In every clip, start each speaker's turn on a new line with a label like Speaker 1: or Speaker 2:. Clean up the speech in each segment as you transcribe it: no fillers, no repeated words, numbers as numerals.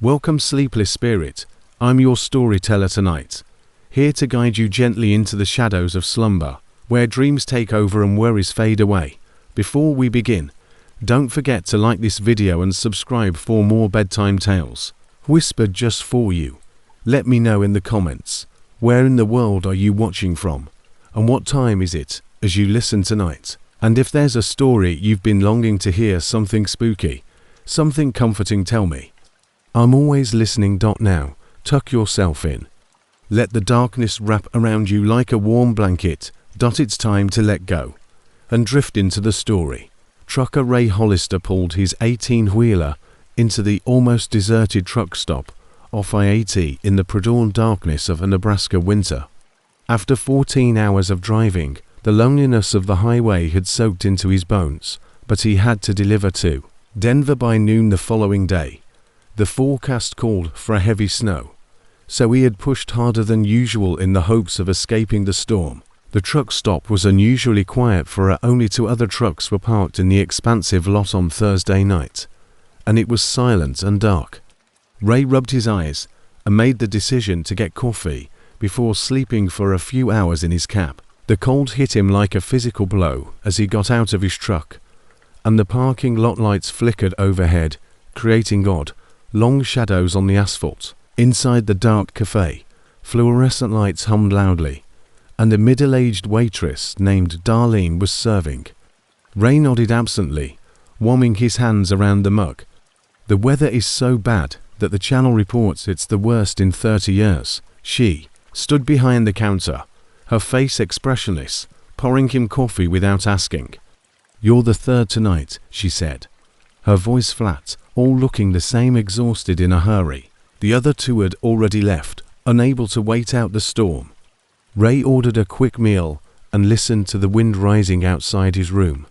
Speaker 1: Welcome, sleepless spirit. I'm your storyteller tonight, here to guide you gently into the shadows of slumber, where dreams take over and worries fade away. Before we begin, don't forget to like this video and subscribe for more bedtime tales, whispered just for you. Let me know in the comments, where in the world are you watching from, and what time is it as you listen tonight? And if there's a story you've been longing to hear, something spooky, something comforting, tell me. I'm always listening. Now, tuck yourself in. Let the darkness wrap around you like a warm blanket. It's time to let go and drift into the story. Trucker Ray Hollister pulled his 18-wheeler into the almost deserted truck stop off I-80 in the pre-dawn darkness of a Nebraska winter. After 14 hours of driving, the loneliness of the highway had soaked into his bones, but he had to deliver to Denver by noon the following day. The forecast called for a heavy snow, so he had pushed harder than usual in the hopes of escaping the storm. The truck stop was unusually quiet, for only 2 other trucks were parked in the expansive lot on Thursday night, and it was silent and dark. Ray rubbed his eyes and made the decision to get coffee before sleeping for a few hours in his cab. The cold hit him like a physical blow as he got out of his truck, and the parking lot lights flickered overhead, creating odd, long shadows on the asphalt. Inside the dark cafe, fluorescent lights hummed loudly, and a middle-aged waitress named Darlene was serving. Ray nodded absently, warming his hands around the mug. The weather is so bad that the channel reports it's the worst in 30 years. She stood behind the counter, her face expressionless, pouring him coffee without asking. "You're the third tonight," she said, her voice flat, all looking the same, exhausted in a hurry. The other 2 had already left, unable to wait out the storm. Ray ordered a quick meal and listened to the wind rising outside his room.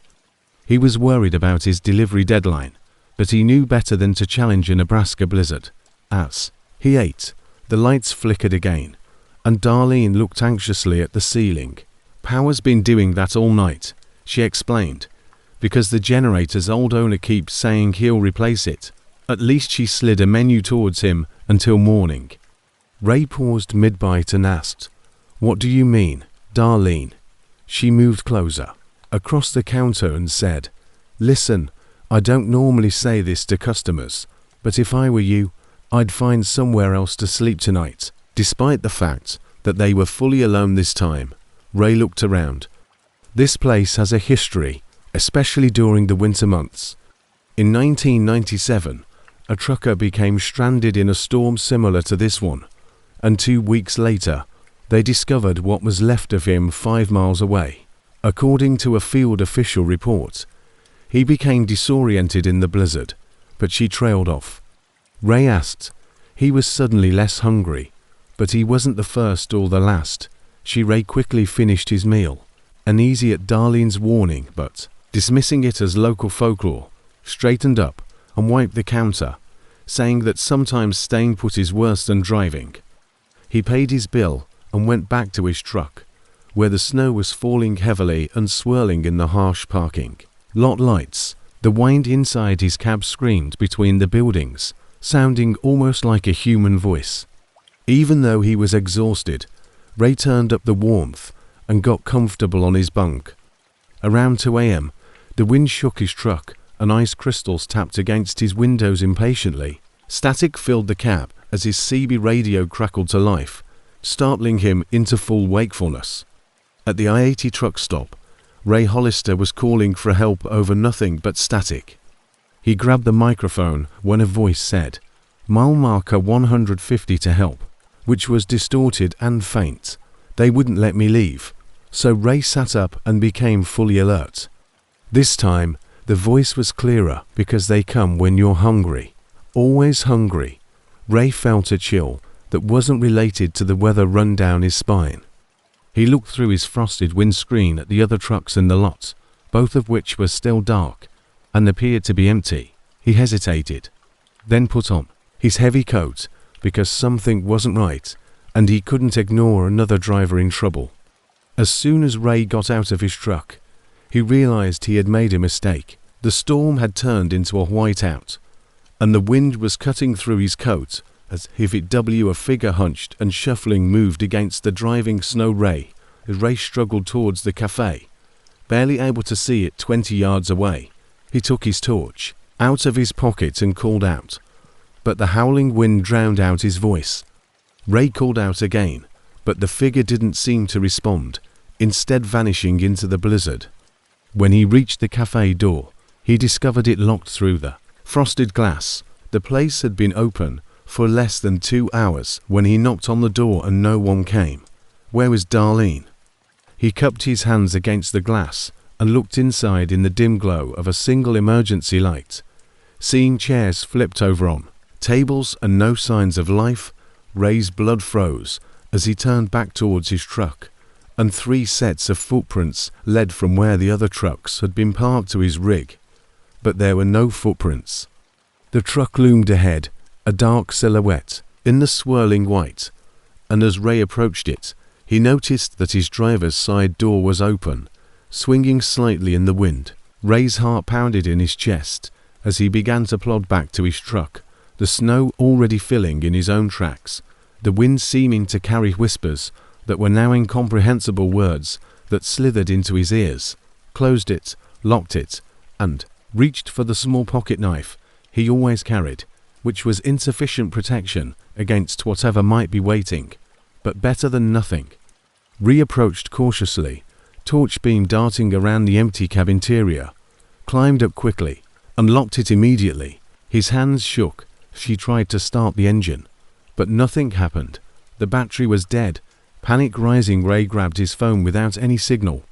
Speaker 1: He was worried about his delivery deadline, but he knew better than to challenge a Nebraska blizzard. As he ate, the lights flickered again, and Darlene looked anxiously at the ceiling. "Power's been doing that all night," she explained, "because the generator's old owner keeps saying he'll replace it." At least she slid a menu towards him until morning. Ray paused mid-bite and asked, "What do you mean, Darlene?" She moved closer, across the counter, and said, "Listen, I don't normally say this to customers, but if I were you, I'd find somewhere else to sleep tonight." Despite the fact that they were fully alone this time, Ray looked around. This place has a history, especially during the winter months. In 1997, a trucker became stranded in a storm similar to this one, and 2 weeks later, they discovered what was left of him 5 miles away. According to a field official report, he became disoriented in the blizzard, but she trailed off. Ray asked. He was suddenly less hungry, but he wasn't the first or the last. Ray quickly finished his meal, uneasy at Darlene's warning, but dismissing it as local folklore, straightened up and wiped the counter, saying that sometimes staying put is worse than driving. He paid his bill and went back to his truck, where the snow was falling heavily and swirling in the harsh parking lot lights. The wind inside his cab screamed between the buildings, sounding almost like a human voice. Even though he was exhausted, Ray turned up the warmth and got comfortable on his bunk. Around 2 a.m., the wind shook his truck and ice crystals tapped against his windows impatiently. Static filled the cab as his CB radio crackled to life, startling him into full wakefulness. At the I-80 truck stop, Ray Hollister was calling for help over nothing but static. He grabbed the microphone when a voice said, "Mile marker 150 to help," which was distorted and faint. They wouldn't let me leave, so Ray sat up and became fully alert. This time, the voice was clearer because they come when you're hungry. Always hungry. Ray felt a chill that wasn't related to the weather run down his spine. He looked through his frosted windscreen at the other trucks in the lot, both of which were still dark and appeared to be empty. He hesitated, then put on his heavy coat because something wasn't right and he couldn't ignore another driver in trouble. As soon as Ray got out of his truck, he realized he had made a mistake. The storm had turned into a whiteout, and the wind was cutting through his coat as if it a figure hunched and shuffling moved against the driving snow. Ray struggled towards the cafe, barely able to see it 20 yards away. He took his torch out of his pocket and called out, but the howling wind drowned out his voice. Ray called out again, but the figure didn't seem to respond, instead vanishing into the blizzard. When he reached the cafe door, he discovered it locked through the frosted glass. The place had been open for less than 2 hours when he knocked on the door and no one came. Where was Darlene? He cupped his hands against the glass and looked inside in the dim glow of a single emergency light. Seeing chairs flipped over on tables and no signs of life, Ray's blood froze as he turned back towards his truck, and 3 sets of footprints led from where the other trucks had been parked to his rig. But there were no footprints. The truck loomed ahead, a dark silhouette in the swirling white, and as Ray approached it, he noticed that his driver's side door was open, swinging slightly in the wind. Ray's heart pounded in his chest as he began to plod back to his truck, the snow already filling in his own tracks, the wind seeming to carry whispers that were now incomprehensible words that slithered into his ears. Closed it, locked it, and reached for the small pocket knife he always carried, which was insufficient protection against whatever might be waiting, but better than nothing. Reapproached cautiously, torch beam darting around the empty cab interior, climbed up quickly, unlocked it immediately. His hands shook as he tried to start the engine, but nothing happened. The battery was dead. Panic rising, Ray grabbed his phone without any signal,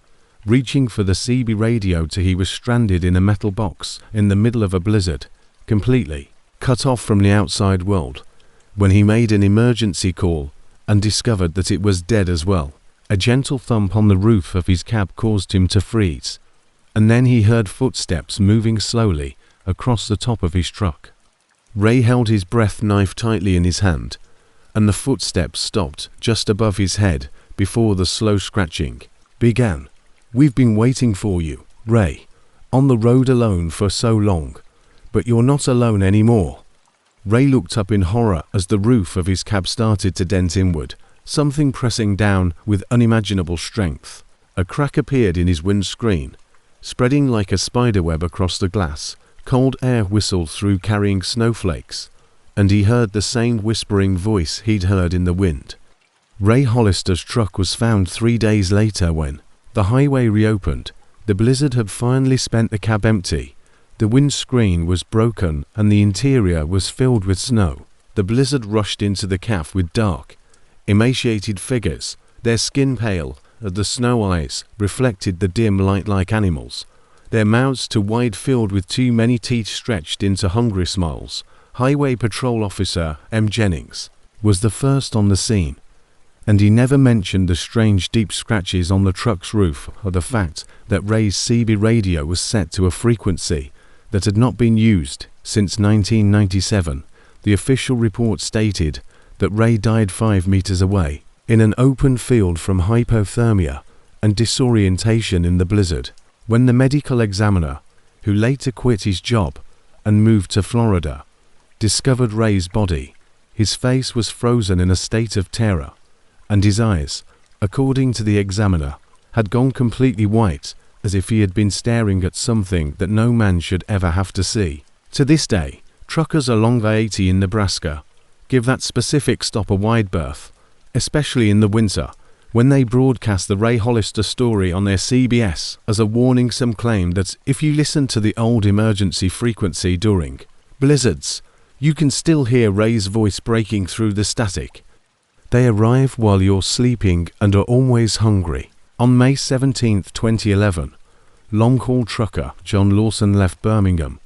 Speaker 1: reaching for the CB radio till he was stranded in a metal box in the middle of a blizzard, completely cut off from the outside world. When he made an emergency call and discovered that it was dead as well, a gentle thump on the roof of his cab caused him to freeze, and then he heard footsteps moving slowly across the top of his truck. Ray held his breath knife tightly in his hand, and the footsteps stopped just above his head before the slow scratching began. "We've been waiting for you, Ray. On the road alone for so long. But you're not alone anymore." Ray looked up in horror as the roof of his cab started to dent inward, something pressing down with unimaginable strength. A crack appeared in his windscreen, spreading like a spiderweb across the glass. Cold air whistled through, carrying snowflakes, and he heard the same whispering voice he'd heard in the wind. Ray Hollister's truck was found 3 days later when the highway reopened. The blizzard had finally spent the cab empty. The windscreen was broken and the interior was filled with snow. The blizzard rushed into the cab with dark, emaciated figures, their skin pale as the snow eyes reflected the dim light like animals, their mouths too wide, filled with too many teeth stretched into hungry smiles. Highway Patrol Officer M. Jennings was the first on the scene, and he never mentioned the strange deep scratches on the truck's roof or the fact that Ray's CB radio was set to a frequency that had not been used since 1997. The official report stated that Ray died 5 meters away in an open field from hypothermia and disorientation in the blizzard. When the medical examiner, who later quit his job and moved to Florida, discovered Ray's body, his face was frozen in a state of terror, and his eyes, according to the examiner, had gone completely white, as if he had been staring at something that no man should ever have to see. To this day, truckers along I-80 in Nebraska give that specific stop a wide berth, especially in the winter, when they broadcast the Ray Hollister story on their CBS. As a warning, some claim that if you listen to the old emergency frequency during blizzards, you can still hear Ray's voice breaking through the static. They arrive while you're sleeping and are always hungry. On May 17, 2011, long-haul trucker John Lawson left Birmingham,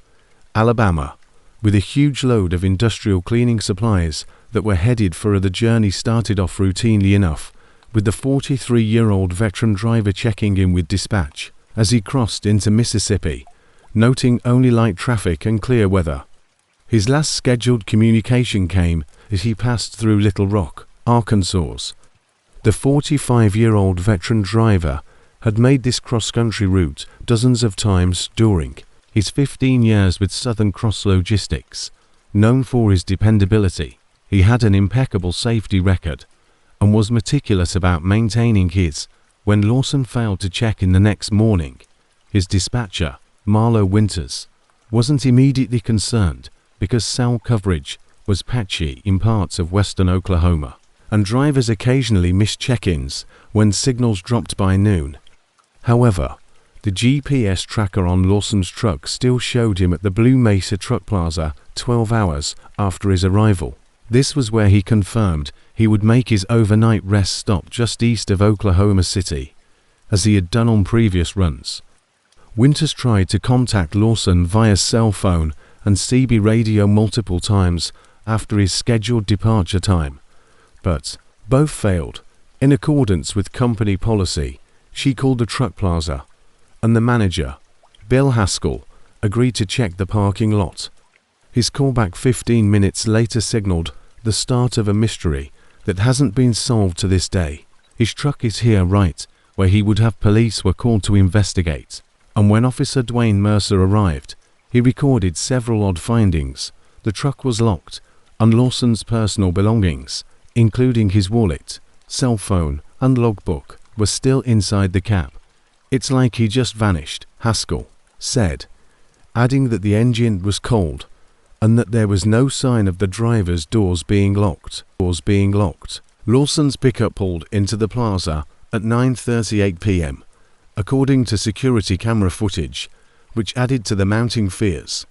Speaker 1: Alabama, with a huge load of industrial cleaning supplies that were headed for the journey. Started off routinely enough, with the 43-year-old veteran driver checking in with dispatch as he crossed into Mississippi, noting only light traffic and clear weather. His last scheduled communication came as he passed through Little Rock, Arkansas. The 45-year-old veteran driver had made this cross-country route dozens of times during his 15 years with Southern Cross Logistics. Known for his dependability, he had an impeccable safety record and was meticulous about maintaining his. When Lawson failed to check in the next morning, his dispatcher, Marlo Winters, wasn't immediately concerned because cell coverage was patchy in parts of western Oklahoma, and drivers occasionally missed check-ins when signals dropped by noon. However, the GPS tracker on Lawson's truck still showed him at the Blue Mesa Truck Plaza 12 hours after his arrival. This was where he confirmed he would make his overnight rest stop just east of Oklahoma City, as he had done on previous runs. Winters tried to contact Lawson via cell phone and CB radio multiple times after his scheduled departure time, but both failed. In accordance with company policy, she called the truck plaza, and the manager, Bill Haskell, agreed to check the parking lot. His callback 15 minutes later signaled the start of a mystery that hasn't been solved to this day. His truck is here, right where he would have police were called to investigate, and when Officer Dwayne Mercer arrived, he recorded several odd findings. The truck was locked, and Lawson's personal belongings, including his wallet, cell phone, and logbook, were still inside the cab. "It's like he just vanished," Haskell said, adding that the engine was cold and that there was no sign of the driver's doors being locked. Lawson's pickup pulled into the plaza at 9:38 p.m., according to security camera footage, which added to the mounting fears.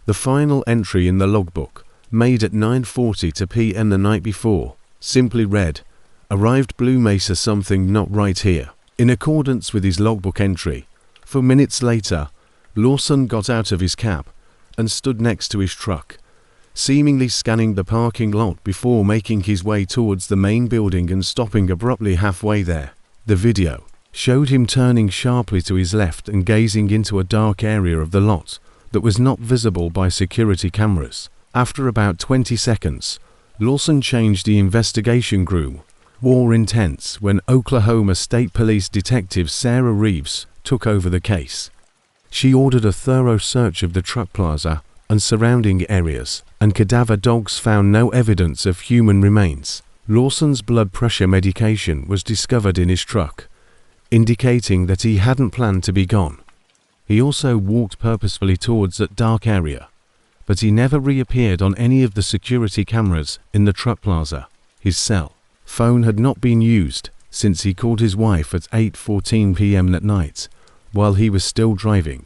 Speaker 1: The final entry in the logbook, made at 9:40 p.m. the night before, simply read, "Arrived Blue Mesa, something not right here." In accordance with his logbook entry, 4 minutes later, Lawson got out of his cab and stood next to his truck, seemingly scanning the parking lot before making his way towards the main building and stopping abruptly halfway there. The video showed him turning sharply to his left and gazing into a dark area of the lot that was not visible by security cameras. After about 20 seconds, Lawson changed the investigation crew. War intense when Oklahoma State Police Detective Sarah Reeves took over the case. She ordered a thorough search of the truck plaza and surrounding areas, and cadaver dogs found no evidence of human remains. Lawson's blood pressure medication was discovered in his truck, indicating that he hadn't planned to be gone. He also walked purposefully towards that dark area, but he never reappeared on any of the security cameras in the truck plaza. His cell phone had not been used since he called his wife at 8:14 p.m. that night while he was still driving,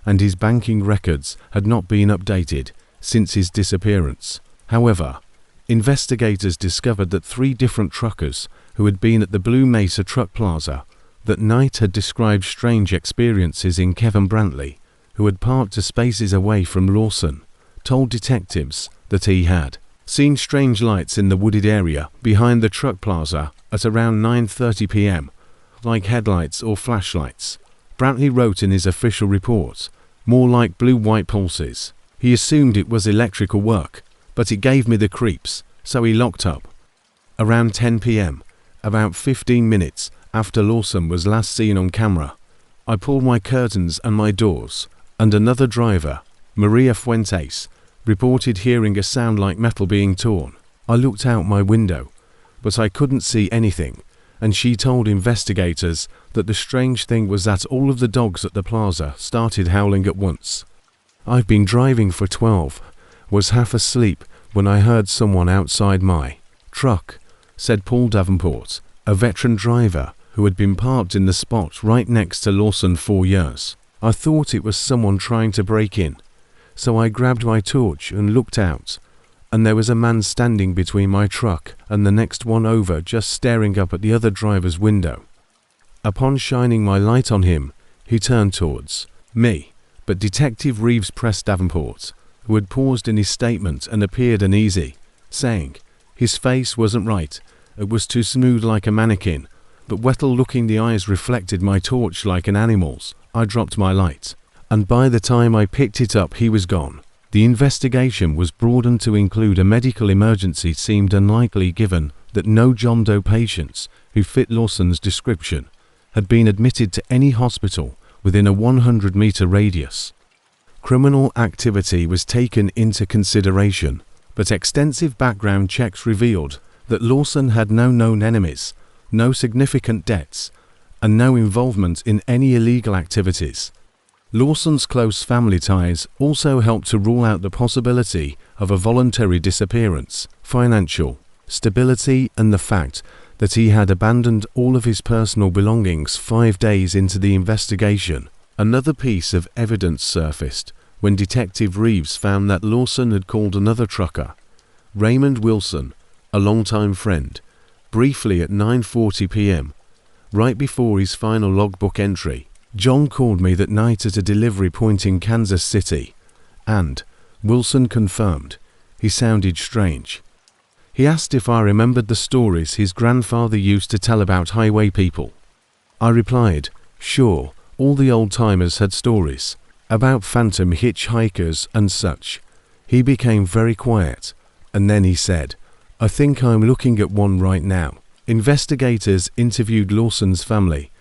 Speaker 1: and his banking records had not been updated since his disappearance. However, investigators discovered that 3 different truckers who had been at the Blue Mesa Truck Plaza that night had described strange experiences in Kevin Brantley, who had parked to spaces away from Lawson, told detectives that he had seen strange lights in the wooded area behind the truck plaza at around 9:30 p.m., like headlights or flashlights. Brantley wrote in his official report, "More like blue-white pulses." He assumed it was electrical work, but it gave me the creeps, so he locked up. Around 10 p.m., about 15 minutes after Lawson was last seen on camera, I pulled my curtains and my doors, and another driver, Maria Fuentes, reported hearing a sound like metal being torn. I looked out my window, but I couldn't see anything, and she told investigators that the strange thing was that all of the dogs at the plaza started howling at once. "I've been driving for 12, was half asleep when I heard someone outside my truck," said Paul Davenport, a veteran driver who had been parked in the spot right next to Lawson 4 years. "I thought it was someone trying to break in, so I grabbed my torch and looked out, and there was a man standing between my truck and the next one over, just staring up at the other driver's window. Upon shining my light on him, he turned towards me." But Detective Reeves pressed Davenport, who had paused in his statement and appeared uneasy, saying, "His face wasn't right, it was too smooth like a mannequin, but Wettle looking the eyes reflected my torch like an animal's. I dropped my light, and by the time I picked it up he was gone." The investigation was broadened to include a medical emergency seemed unlikely given that no John Doe patients who fit Lawson's description had been admitted to any hospital within a 100-meter radius. Criminal activity was taken into consideration, but extensive background checks revealed that Lawson had no known enemies, no significant debts, and no involvement in any illegal activities. Lawson's close family ties also helped to rule out the possibility of a voluntary disappearance, financial stability, and the fact that he had abandoned all of his personal belongings 5 days into the investigation. Another piece of evidence surfaced when Detective Reeves found that Lawson had called another trucker, Raymond Wilson, a longtime friend, briefly at 9:40 p.m., right before his final logbook entry. John called me that night at a delivery point in Kansas City, and, Wilson confirmed, he sounded strange. He asked if I remembered the stories his grandfather used to tell about highway people. I replied, sure, all the old-timers had stories about phantom hitchhikers and such. He became very quiet, and then he said, I think I'm looking at one right now. Investigators interviewed Lawson's family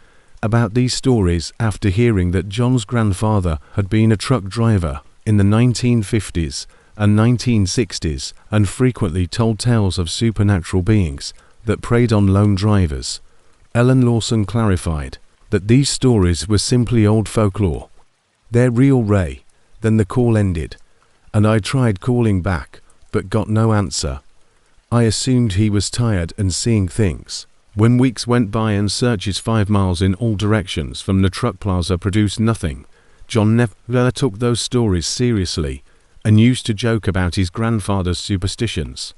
Speaker 1: about these stories after hearing that John's grandfather had been a truck driver in the 1950s and 1960s and frequently told tales of supernatural beings that preyed on lone drivers. Ellen Lawson clarified that these stories were simply old folklore. They're real, Ray. Then the call ended, and I tried calling back, but got no answer. I assumed he was tired and seeing things. When weeks went by and searches 5 miles in all directions from the truck plaza produced nothing, John never took those stories seriously and used to joke about his grandfather's superstitions.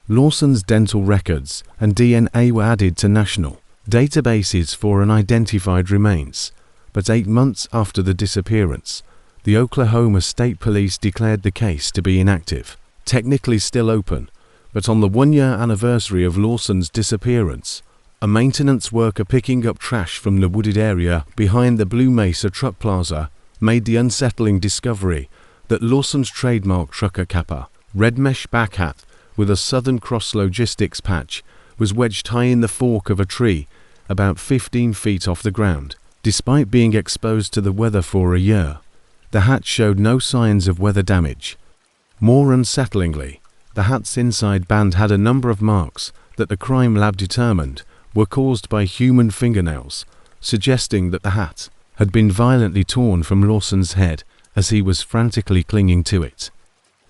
Speaker 1: Lawson's dental records and DNA were added to national databases for unidentified remains, but 8 months after the disappearance, the Oklahoma State Police declared the case to be inactive, technically still open, but on the 1-year anniversary of Lawson's disappearance, a maintenance worker picking up trash from the wooded area behind the Blue Mesa Truck Plaza made the unsettling discovery that Lawson's trademark trucker kappa, red mesh back hat with a Southern Cross Logistics patch, was wedged high in the fork of a tree about 15 feet off the ground. Despite being exposed to the weather for a year, the hat showed no signs of weather damage. More unsettlingly, the hat's inside band had a number of marks that the crime lab determined were caused by human fingernails, suggesting that the hat had been violently torn from Lawson's head as he was frantically clinging to it.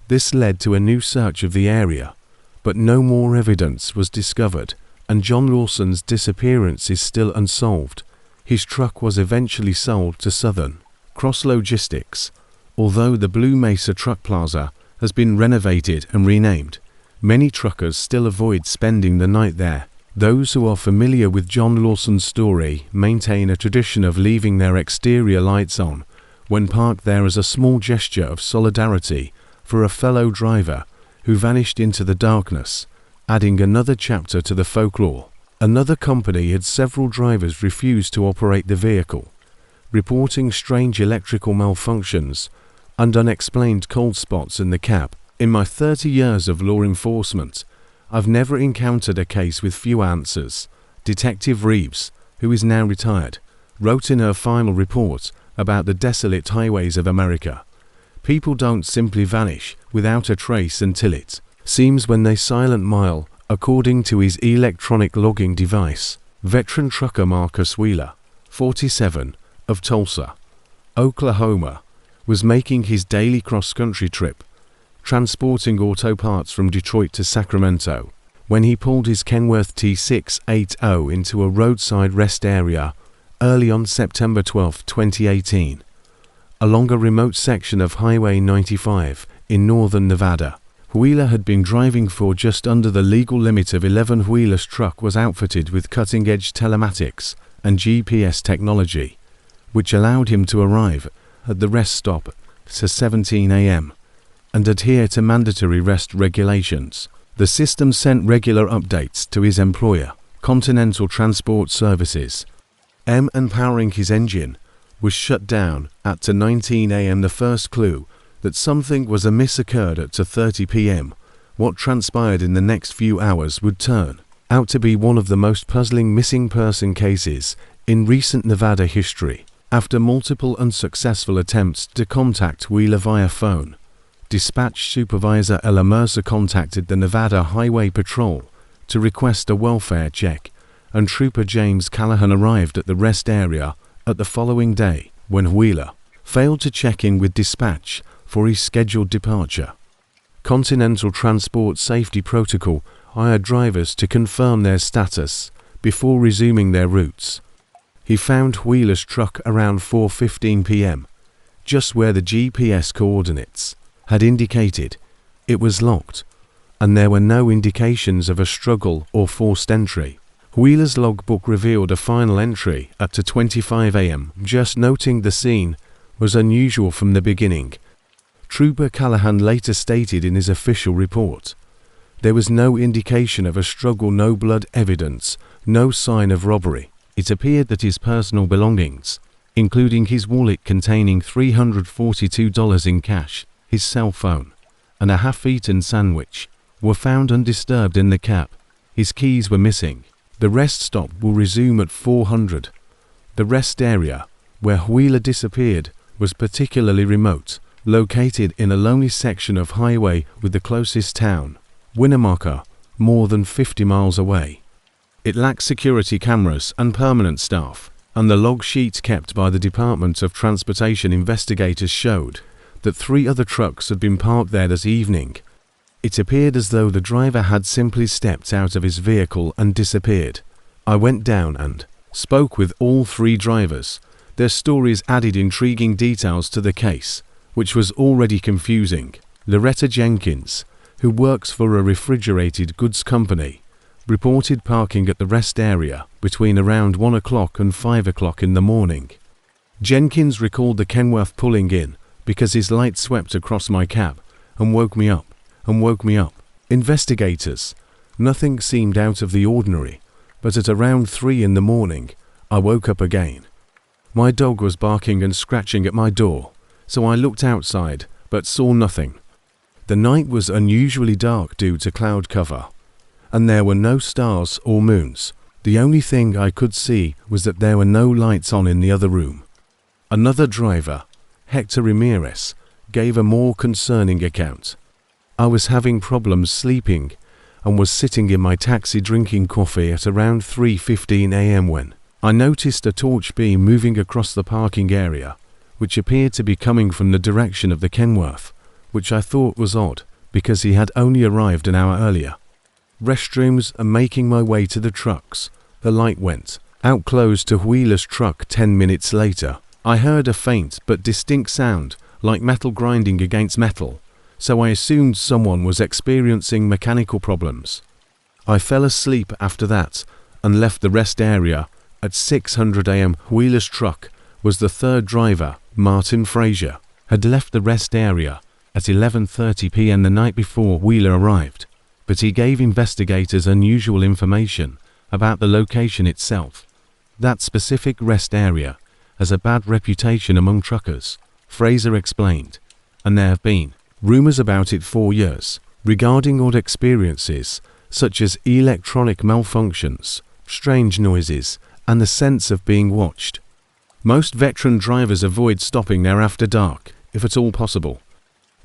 Speaker 1: This led to a new search of the area, but no more evidence was discovered, and John Lawson's disappearance is still unsolved. His truck was eventually sold to Southern Cross Logistics. Although the Blue Mesa Truck Plaza has been renovated and renamed, many truckers still avoid spending the night there. Those who are familiar with John Lawson's story maintain a tradition of leaving their exterior lights on when parked there as a small gesture of solidarity for a fellow driver who vanished into the darkness, adding another chapter to the folklore. Another company had several drivers refuse to operate the vehicle, reporting strange electrical malfunctions and unexplained cold spots in the cab. In my 30 years of law enforcement, I've never encountered a case with few answers. Detective Reeves, who is now retired, wrote in her final report about the desolate highways of America. People don't simply vanish without a trace until it seems when they silent mile, according to his electronic logging device. Veteran trucker Marcus Wheeler, 47, of Tulsa, Oklahoma, was making his daily cross-country trip, transporting auto parts from Detroit to Sacramento, when he pulled his Kenworth T680 into a roadside rest area early on September 12, 2018, along a remote section of Highway 95 in northern Nevada. Wheeler had been driving for just under the legal limit of 11. Wheeler's truck was outfitted with cutting-edge telematics and GPS technology, which allowed him to arrive at the rest stop at 17 a.m. and adhere to mandatory rest regulations. The system sent regular updates to his employer, Continental Transport Services. And powering his engine was shut down at 19 a.m. The first clue that something was amiss occurred at 2:30 p.m. What transpired in the next few hours would turn out to be one of the most puzzling missing person cases in recent Nevada history. After multiple unsuccessful attempts to contact Wheeler via phone, Dispatch Supervisor Ella Mercer contacted the Nevada Highway Patrol to request a welfare check, and Trooper James Callahan arrived at the rest area at the following day when Wheeler failed to check in with dispatch for his scheduled departure. Continental Transport Safety Protocol hired drivers to confirm their status before resuming their routes. He found Wheeler's truck around 4:15 p.m., just where the GPS coordinates had indicated. It was locked, and there were no indications of a struggle or forced entry. Wheeler's logbook revealed a final entry at 2:25 a.m., just noting the scene was unusual from the beginning. Trooper Callahan later stated in his official report, "There was no indication of a struggle, no blood evidence, no sign of robbery. It appeared that his personal belongings, including his wallet containing $342 in cash, his cell phone, and a half-eaten sandwich, were found undisturbed in the cab. His keys were missing." The rest stop will resume at 400. The rest area, where Wheeler disappeared, was particularly remote, located in a lonely section of highway with the closest town, Winnemucca, more than 50 miles away. It lacked security cameras and permanent staff, and the log sheet kept by the Department of Transportation investigators showed that 3 other trucks had been parked there that evening. It appeared as though the driver had simply stepped out of his vehicle and disappeared. I went down and spoke with all 3 drivers. Their stories added intriguing details to the case, which was already confusing. Loretta Jenkins, who works for a refrigerated goods company, reported parking at the rest area between around 1 o'clock and 5 o'clock in the morning. Jenkins recalled the Kenworth pulling in because his light swept across my cab and woke me up. Investigators, nothing seemed out of the ordinary, but at around 3 in the morning, I woke up again. My dog was barking and scratching at my door, so I looked outside, but saw nothing. The night was unusually dark due to cloud cover, and there were no stars or moons. The only thing I could see was that there were no lights on in the other room. Another driver, Hector Ramirez, gave a more concerning account. "I was having problems sleeping and was sitting in my taxi drinking coffee at around 3:15 a.m. when I noticed a torch beam moving across the parking area, which appeared to be coming from the direction of the Kenworth, which I thought was odd because he had only arrived an hour earlier. Restrooms and making my way to the trucks, the light went out close to Wheeler's truck 10 minutes later. I heard a faint but distinct sound like metal grinding against metal, so I assumed someone was experiencing mechanical problems. I fell asleep after that and left the rest area at 6:00 a.m. Wheeler's truck was the 3rd driver, Martin Frazier, had left the rest area at 11:30 p.m. the night before Wheeler arrived, but he gave investigators unusual information about the location itself. That specific rest area has a bad reputation among truckers, Frazier explained, and there have been rumors about it for years, regarding odd experiences such as electronic malfunctions, strange noises, and the sense of being watched. Most veteran drivers avoid stopping there after dark, if at all possible.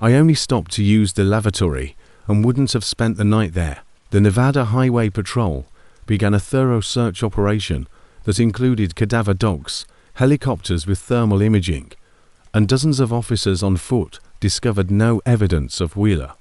Speaker 1: I only stopped to use the lavatory and wouldn't have spent the night there. The Nevada Highway Patrol began a thorough search operation that included cadaver dogs, helicopters with thermal imaging, and dozens of officers on foot discovered no evidence of Wheeler,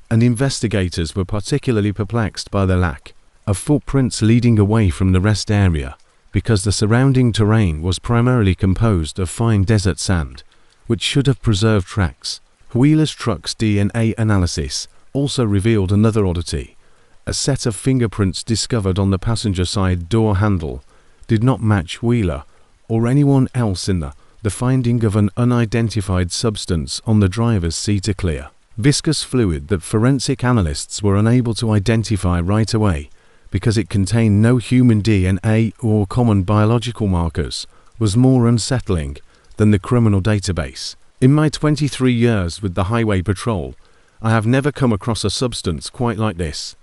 Speaker 1: and investigators were particularly perplexed by the lack of footprints leading away from the rest area because the surrounding terrain was primarily composed of fine desert sand, which should have preserved tracks. Wheeler's truck's DNA analysis also revealed another oddity. A set of fingerprints discovered on the passenger side door handle did not match Wheeler or anyone else in the finding of an unidentified substance on the driver's seat, a clear, viscous fluid that forensic analysts were unable to identify right away because it contained no human DNA or common biological markers, was more unsettling than the criminal database. In my 23 years with the Highway Patrol, I have never come across a substance quite like this.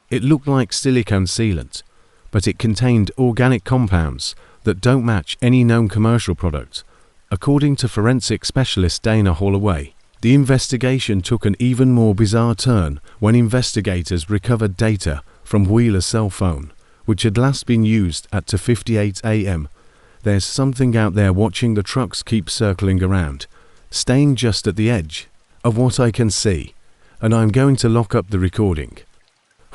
Speaker 1: It looked like silicone sealant, but it contained organic compounds that don't match any known commercial product According to forensic specialist Dana Holloway, the investigation took an even more bizarre turn when investigators recovered data from Wheeler's cell phone, which had last been used at 2:58 a.m. There's something out there watching the trucks keep circling around, staying just at the edge of what I can see, and I'm going to lock up the recording.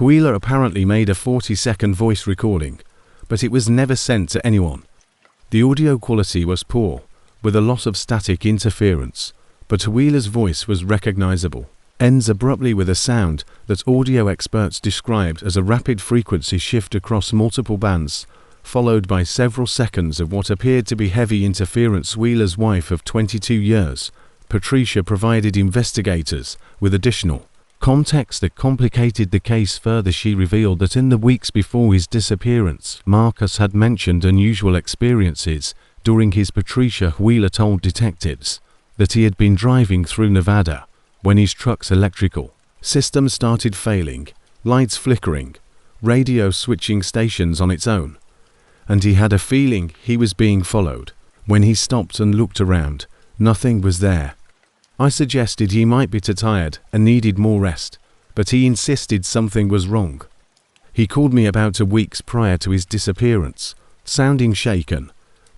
Speaker 1: Wheeler apparently made a 40-second voice recording, but it was never sent to anyone. The audio quality was poor, with a lot of static interference, but Wheeler's voice was recognizable. Ends abruptly with a sound that audio experts described as a rapid frequency shift across multiple bands, followed by several seconds of what appeared to be heavy interference. Wheeler's wife of 22 years, Patricia, provided investigators with additional context that complicated the case further. She revealed that in the weeks before his disappearance, Marcus had mentioned unusual experiences during his. Patricia Wheeler told detectives that he had been driving through Nevada when his truck's electrical system started failing, lights flickering, radio switching stations on its own, and he had a feeling he was being followed. When he stopped and looked around, nothing was there. I suggested he might be too tired and needed more rest, but he insisted something was wrong. He called me about 2 weeks prior to his disappearance, sounding shaken.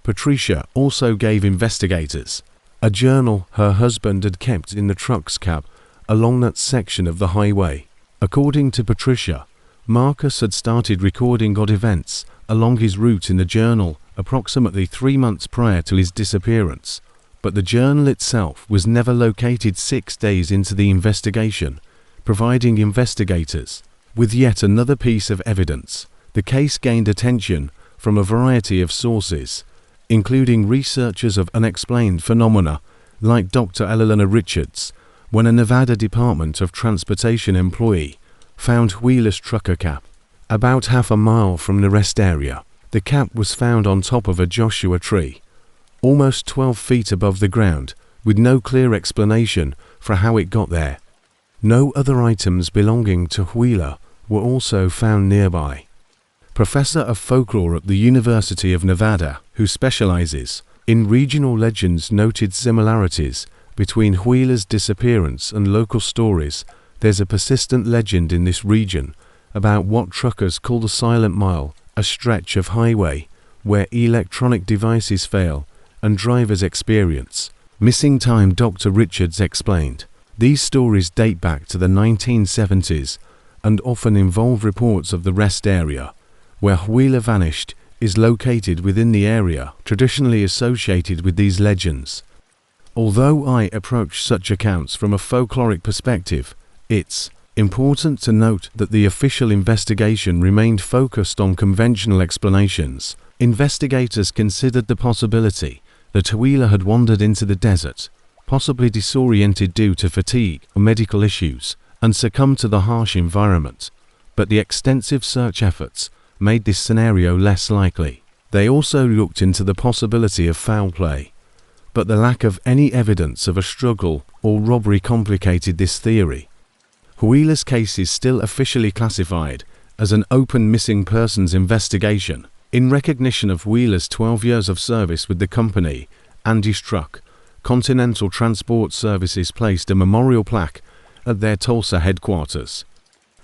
Speaker 1: Patricia also gave investigators a journal her husband had kept in the truck's cab along that section of the highway. According to Patricia, Marcus had started recording odd events along his route in the journal approximately 3 months prior to his disappearance, but the journal itself was never located 6 days into the investigation, providing investigators with yet another piece of evidence. The case gained attention from a variety of sources, including researchers of unexplained phenomena like Dr. Eleanor Richards, when a Nevada Department of Transportation employee found Wheeler's trucker cap about half a mile from the rest area. The cap was found on top of a Joshua tree, almost 12 feet above the ground, with no clear explanation for how it got there. No other items belonging to Wheeler were also found nearby. Professor of folklore at the University of Nevada, who specializes in regional legends, noted similarities between Wheeler's disappearance and local stories. There's a persistent legend in this region about what truckers call the Silent Mile, a stretch of highway where electronic devices fail and drivers experience missing time. Dr. Richards explained, these stories date back to the 1970s and often involve reports of the rest area, where Wheeler vanished, is located within the area traditionally associated with these legends. Although I approach such accounts from a folkloric perspective, it's important to note that the official investigation remained focused on conventional explanations. Investigators considered the possibility that Wheeler had wandered into the desert, possibly disoriented due to fatigue or medical issues, and succumbed to the harsh environment. But the extensive search efforts made this scenario less likely. They also looked into the possibility of foul play, but the lack of any evidence of a struggle or robbery complicated this theory. Wheeler's case is still officially classified as an open missing persons investigation. In recognition of Wheeler's 12 years of service with the company and his truck, Continental Transport Services placed a memorial plaque at their Tulsa headquarters.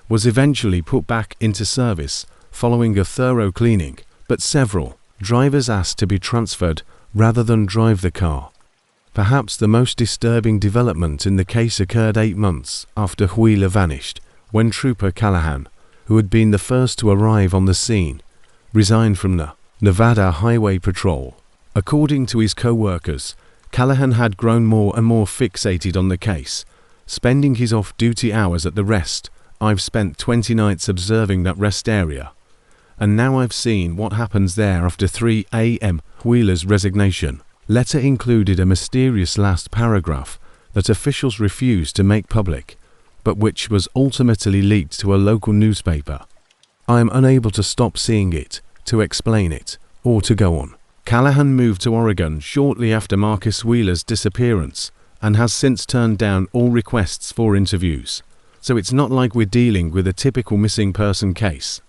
Speaker 1: Was eventually put back into service following a thorough cleaning, but several drivers asked to be transferred rather than drive the car. Perhaps the most disturbing development in the case occurred 8 months after Wheeler vanished, when Trooper Callahan, who had been the first to arrive on the scene, resigned from the Nevada Highway Patrol. According to his co-workers, Callahan had grown more and more fixated on the case, spending his off-duty hours at the rest. I've spent 20 nights observing that rest area, and now I've seen what happens there after 3 a.m. Wheeler's resignation letter included a mysterious last paragraph that officials refused to make public, but which was ultimately leaked to a local newspaper. I am unable to stop seeing it, to explain it, or to go on. Callahan moved to Oregon shortly after Marcus Wheeler's disappearance and has since turned down all requests for interviews. So it's not like we're dealing with a typical missing person case.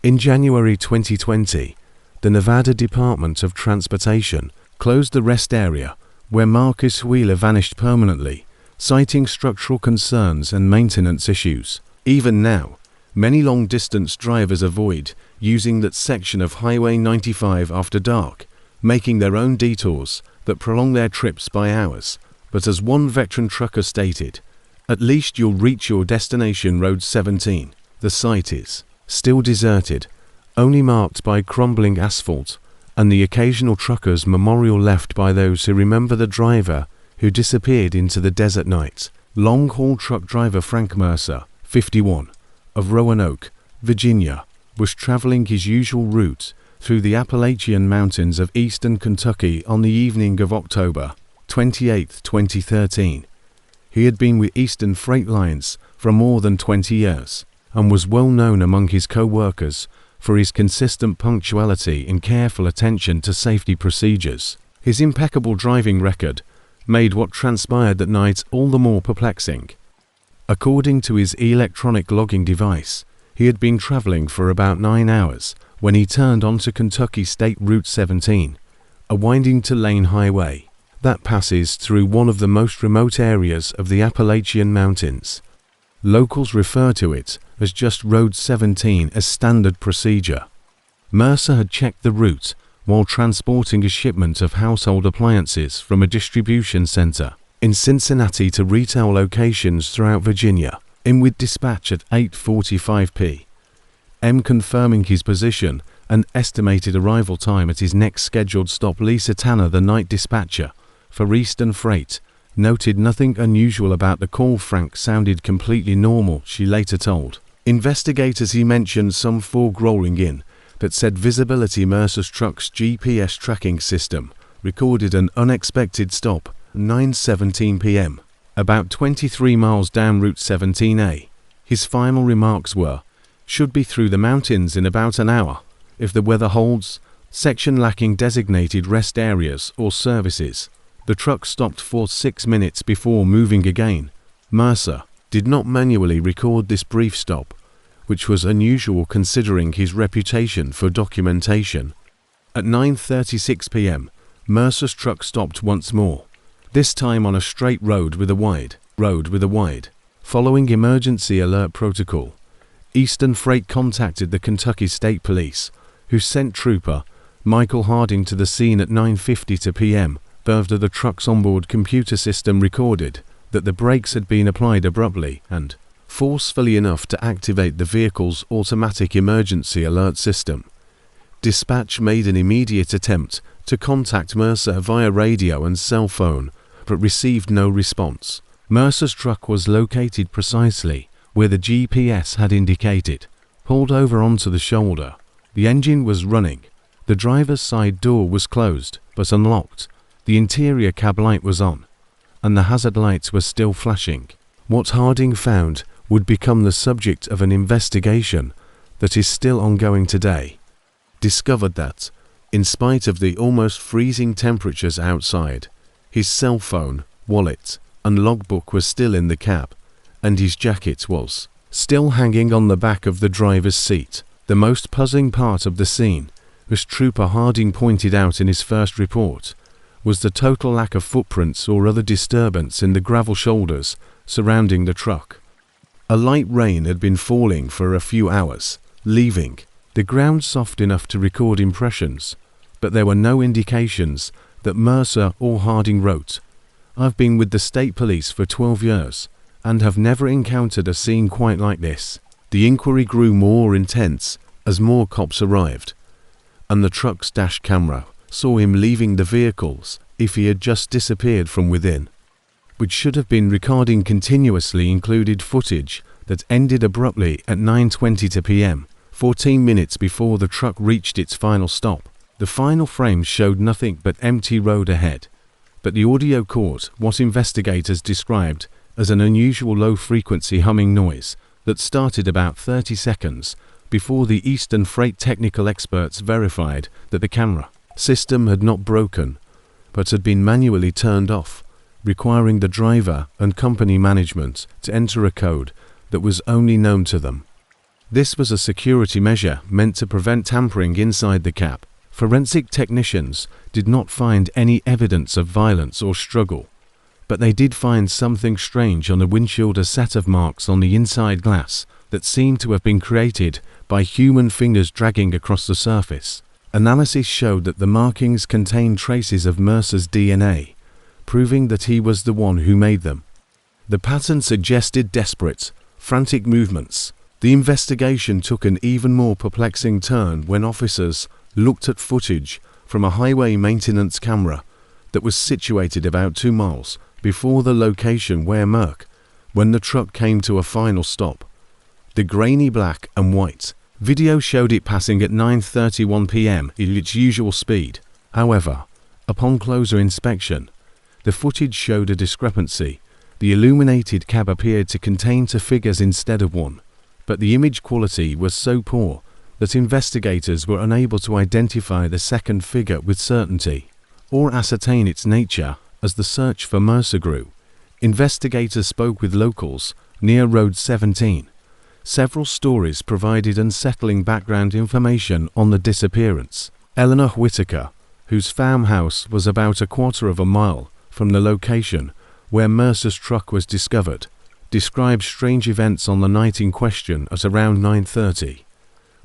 Speaker 1: In January 2020, the Nevada Department of Transportation closed the rest area where Marcus Wheeler vanished permanently, citing structural concerns and maintenance issues. Even now, many long-distance drivers avoid using that section of Highway 95 after dark, making their own detours that prolong their trips by hours. But as one veteran trucker stated, "At least you'll reach your destination, Road 17. The site is still deserted, only marked by crumbling asphalt and the occasional trucker's memorial left by those who remember the driver who disappeared into the desert night." Long-haul truck driver Frank Mercer, 51, of Roanoke, Virginia, was traveling his usual route through the Appalachian Mountains of eastern Kentucky on the evening of October 28, 2013. He had been with Eastern Freight Lines for more than 20 years and was well known among his co-workers for his consistent punctuality and careful attention to safety procedures. His impeccable driving record made what transpired that night all the more perplexing. According to his electronic logging device, he had been traveling for about 9 hours when he turned onto Kentucky State Route 17, a winding-to-lane highway that passes through one of the most remote areas of the Appalachian Mountains. Locals refer to it as just Road 17 as standard procedure. Mercer had checked the route while transporting a shipment of household appliances from a distribution center in Cincinnati to retail locations throughout Virginia, in with dispatch at 8:45 p.m. confirming his position and estimated arrival time at his next scheduled stop. Lisa Tanner, the night dispatcher for Eastern Freight, noted nothing unusual about the call. Frank sounded completely normal, she later told investigators. He mentioned some fog rolling in that said visibility. Mercer's truck's GPS tracking system recorded an unexpected stop 9:17 p.m. about 23 miles down Route 17A. His final remarks were, "Should be through the mountains in about an hour, if the weather holds, section lacking designated rest areas or services." The truck stopped for 6 minutes before moving again. Mercer did not manually record this brief stop, which was unusual considering his reputation for documentation. At 9:36 p.m., Mercer's truck stopped once more, this time on a straight road with a wide. Following emergency alert protocol, Eastern Freight contacted the Kentucky State Police, who sent Trooper Michael Harding to the scene at 9:52 p.m. After the truck's onboard computer system recorded that the brakes had been applied abruptly and forcefully enough to activate the vehicle's automatic emergency alert system. Dispatch made an immediate attempt to contact Mercer via radio and cell phone, but received no response. Mercer's truck was located precisely where the GPS had indicated, pulled over onto the shoulder. The engine was running. The driver's side door was closed but unlocked. The interior cab light was on, and the hazard lights were still flashing. What Harding found would become the subject of an investigation that is still ongoing today. Discovered that, in spite of the almost freezing temperatures outside, his cell phone, wallet, and logbook were still in the cab, and his jacket was still hanging on the back of the driver's seat. The most puzzling part of the scene, as Trooper Harding pointed out in his first report, was the total lack of footprints or other disturbance in the gravel shoulders surrounding the truck. A light rain had been falling for a few hours, leaving the ground soft enough to record impressions, but there were no indications that Mercer or Harding wrote, "I've been with the state police for 12 years and have never encountered a scene quite like this." The inquiry grew more intense as more cops arrived, and the truck's dash camera saw him leaving the vehicles if he had just disappeared from within, which should have been recording continuously. Included footage that ended abruptly at 9:20 p.m., 14 minutes before the truck reached its final stop. The final frame showed nothing but empty road ahead, but the audio caught what investigators described as an unusual low-frequency humming noise that started about 30 seconds before the Eastern Freight technical experts verified that the camera system had not broken, but had been manually turned off, requiring the driver and company management to enter a code that was only known to them. This was a security measure meant to prevent tampering inside the cab. Forensic technicians did not find any evidence of violence or struggle, but they did find something strange on the windshield, a set of marks on the inside glass that seemed to have been created by human fingers dragging across the surface. Analysis showed that the markings contained traces of Mercer's DNA, proving that he was the one who made them. The pattern suggested desperate, frantic movements. The investigation took an even more perplexing turn when officers looked at footage from a highway maintenance camera that was situated about 2 miles before the location where when the truck came to a final stop. The grainy black and white video showed it passing at 9:31 p.m. at its usual speed. However, upon closer inspection, the footage showed a discrepancy. The illuminated cab appeared to contain 2 figures instead of 1, but the image quality was so poor that investigators were unable to identify the second figure with certainty, or ascertain its nature. As the search for Mercer grew, investigators spoke with locals near Road 17. Several stories provided unsettling background information on the disappearance. Eleanor Whitaker, whose farmhouse was about 1/4 of a mile from the location where Mercer's truck was discovered, described strange events on the night in question at around 9:30.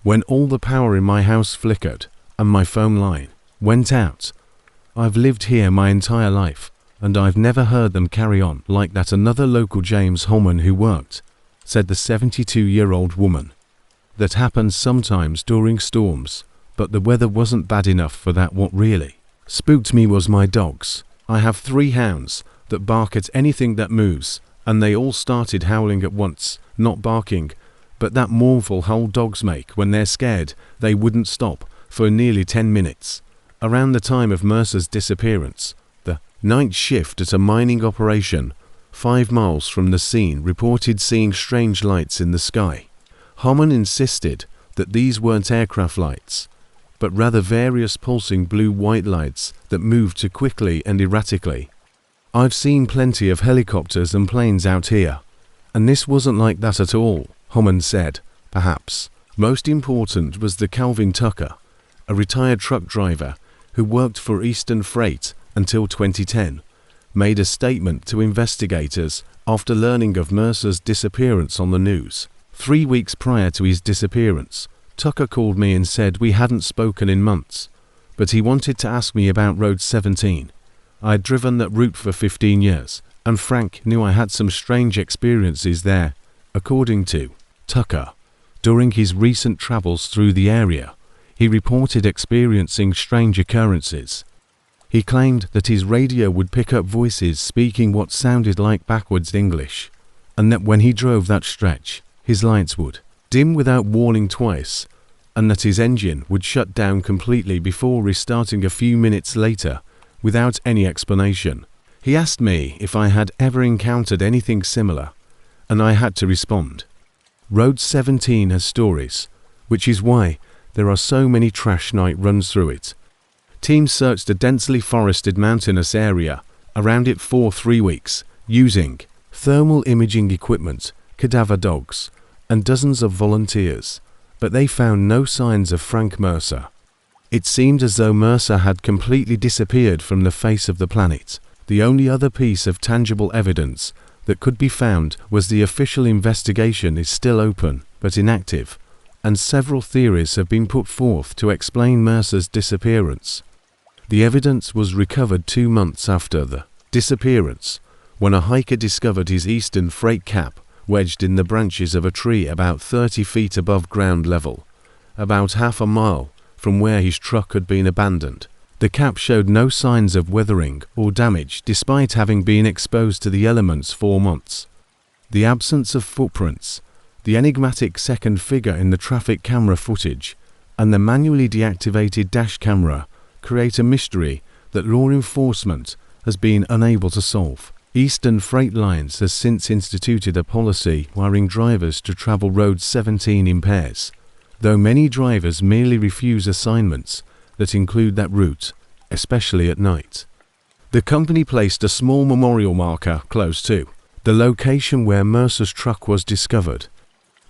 Speaker 1: When all the power in my house flickered and my phone line went out. I've lived here my entire life, and I've never heard them carry on like that. Another local, James Holman, who worked, said the 72-year-old woman. That happens sometimes during storms, but the weather wasn't bad enough for that. What really spooked me was my dogs. I have 3 hounds that bark at anything that moves, and they all started howling at once, not barking, but that mournful howl dogs make when they're scared. They wouldn't stop for nearly 10 minutes. Around the time of Mercer's disappearance, the night shift at a mining operation 5 miles from the scene reported seeing strange lights in the sky. Harmon insisted that these weren't aircraft lights, but rather various pulsing blue-white lights that moved too quickly and erratically. I've seen plenty of helicopters and planes out here, and this wasn't like that at all, Harmon said. Perhaps most important was the Calvin Tucker, a retired truck driver who worked for Eastern Freight until 2010, made a statement to investigators after learning of Mercer's disappearance on the news. 3 weeks prior to his disappearance, Tucker called me and said we hadn't spoken in months, but he wanted to ask me about Road 17. I'd driven that route for 15 years, and Frank knew I had some strange experiences there. According to Tucker, during his recent travels through the area, he reported experiencing strange occurrences. He claimed that his radio would pick up voices speaking what sounded like backwards English, and that when he drove that stretch, his lights would dim without warning twice, and that his engine would shut down completely before restarting a few minutes later without any explanation. He asked me if I had ever encountered anything similar, and I had to respond. Road 17 has stories, which is why there are so many trash night runs through it. Teams searched a densely forested mountainous area around it for 3 weeks, using thermal imaging equipment, cadaver dogs, and dozens of volunteers, but they found no signs of Frank Mercer. It seemed as though Mercer had completely disappeared from the face of the planet. The only other piece of tangible evidence that could be found was the official investigation is still open, but inactive, and several theories have been put forth to explain Mercer's disappearance. The evidence was recovered 2 months after the disappearance, when a hiker discovered his Eastern Freight cap wedged in the branches of a tree about 30 feet above ground level, about half a mile from where his truck had been abandoned. The cap showed no signs of weathering or damage despite having been exposed to the elements 4 months. The absence of footprints, the enigmatic second figure in the traffic camera footage, and the manually deactivated dash camera create a mystery that law enforcement has been unable to solve. Eastern Freight Lines has since instituted a policy requiring drivers to travel Road 17 in pairs, though many drivers merely refuse assignments that include that route, especially at night. The company placed a small memorial marker close to the location where Mercer's truck was discovered.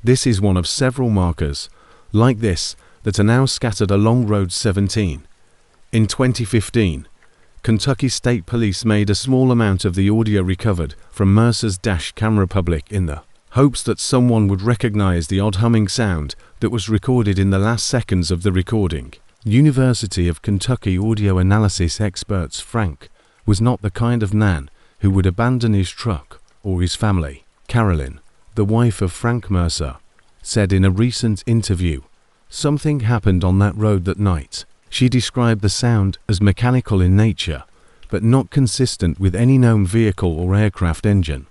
Speaker 1: This is one of several markers like this that are now scattered along Road 17. In 2015, Kentucky State Police made a small amount of the audio recovered from Mercer's dash camera public in the hopes that someone would recognize the odd humming sound that was recorded in the last seconds of the recording. University of Kentucky audio analysis experts Frank was not the kind of man who would abandon his truck or his family. Carolyn, the wife of Frank Mercer, said in a recent interview, "Something happened on that road that night." She described the sound as mechanical in nature, but not consistent with any known vehicle or aircraft engine.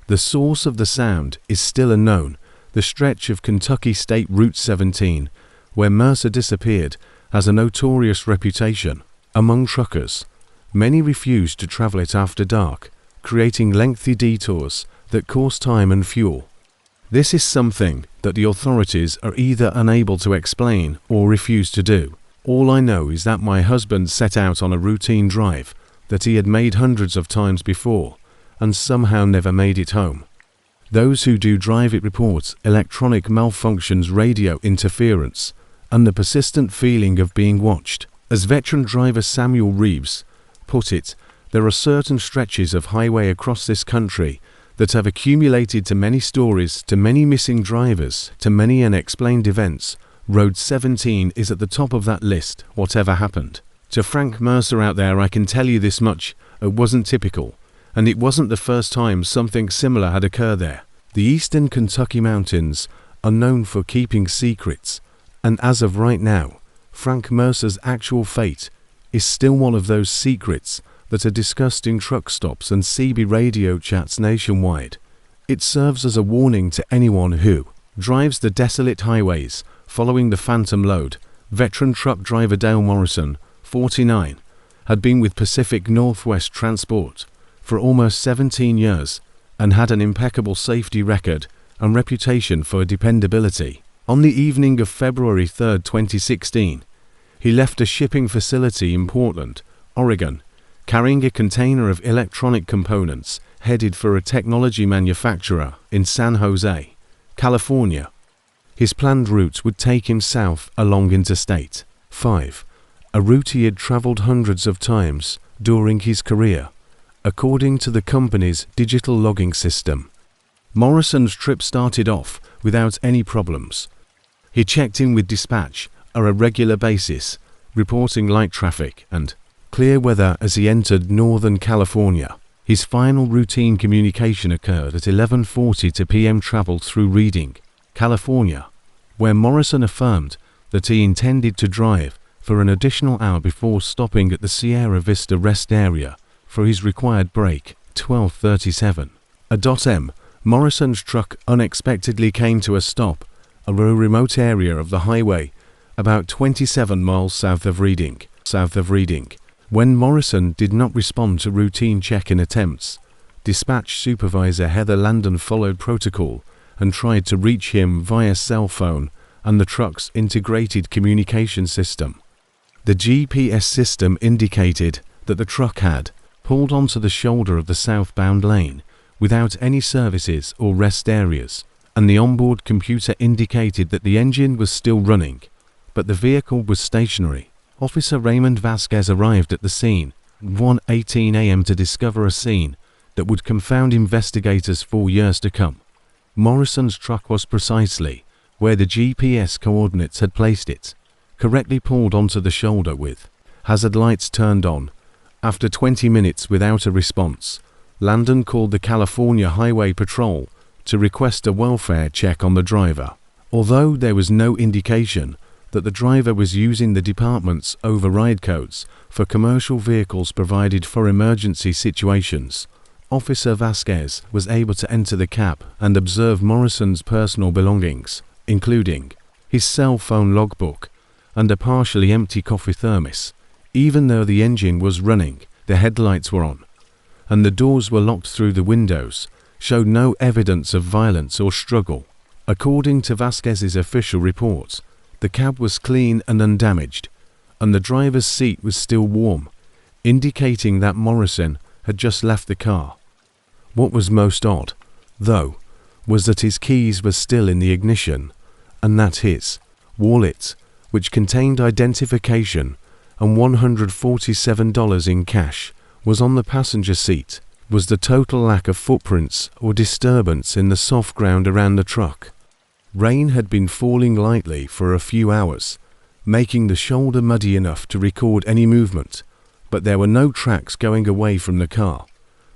Speaker 1: The source of the sound is still unknown. The stretch of Kentucky State Route 17, where Mercer disappeared, has a notorious reputation among truckers. Many refuse to travel it after dark, creating lengthy detours that cost time and fuel. This is something that the authorities are either unable to explain or refuse to do. All I know is that my husband set out on a routine drive that he had made hundreds of times before and somehow never made it home. Those who do drive it report electronic malfunctions, radio interference, and the persistent feeling of being watched. As veteran driver Samuel Reeves put it, there are certain stretches of highway across this country that have accumulated to many stories, to many missing drivers, to many unexplained events. Road 17 is at the top of that list, whatever happened. To Frank Mercer out there, I can tell you this much: it wasn't typical, and it wasn't the first time something similar had occurred there. The eastern Kentucky mountains are known for keeping secrets, and as of right now, Frank Mercer's actual fate is still one of those secrets that are discussed in truck stops and CB radio chats nationwide. It serves as a warning to anyone who drives the desolate highways following the phantom load. Veteran truck driver Dale Morrison, 49, had been with Pacific Northwest Transport for almost 17 years and had an impeccable safety record and reputation for dependability. On the evening of February 3, 2016, he left a shipping facility in Portland, Oregon, carrying a container of electronic components headed for a technology manufacturer in San Jose, California. His planned route would take him south along Interstate 5, a route he had traveled hundreds of times during his career, according to the company's digital logging system. Morrison's trip started off without any problems. He checked in with dispatch on a regular basis, reporting light traffic and clear weather as he entered Northern California. His final routine communication occurred at 11:40 p.m. travel through Reading, California, where Morrison affirmed that he intended to drive for an additional hour before stopping at the Sierra Vista rest area for his required break. 12:37 a.m. Morrison's truck unexpectedly came to a stop at a remote area of the highway about 27 miles south of Reading. When Morrison did not respond to routine check-in attempts, dispatch supervisor Heather Landon followed protocol and tried to reach him via cell phone and the truck's integrated communication system. The GPS system indicated that the truck had pulled onto the shoulder of the southbound lane without any services or rest areas, and the onboard computer indicated that the engine was still running, but the vehicle was stationary. Officer Raymond Vasquez arrived at the scene at 1:18 a.m. to discover a scene that would confound investigators for years to come. Morrison's truck was precisely where the GPS coordinates had placed it, correctly pulled onto the shoulder with hazard lights turned on. After 20 minutes without a response, Landon called the California Highway Patrol to request a welfare check on the driver. Although there was no indication that the driver was using the department's override codes for commercial vehicles provided for emergency situations, Officer Vasquez was able to enter the cab and observe Morrison's personal belongings, including his cell phone logbook and a partially empty coffee thermos. Even though the engine was running, the headlights were on, and the doors were locked through the windows, showed no evidence of violence or struggle. According to Vasquez's official reports, the cab was clean and undamaged, and the driver's seat was still warm, indicating that Morrison had just left the car. What was most odd, though, was that his keys were still in the ignition, and that his wallet, which contained identification and $147 in cash was on the passenger seat. Was the total lack of footprints or disturbance in the soft ground around the truck. Rain had been falling lightly for a few hours, making the shoulder muddy enough to record any movement, but there were no tracks going away from the car.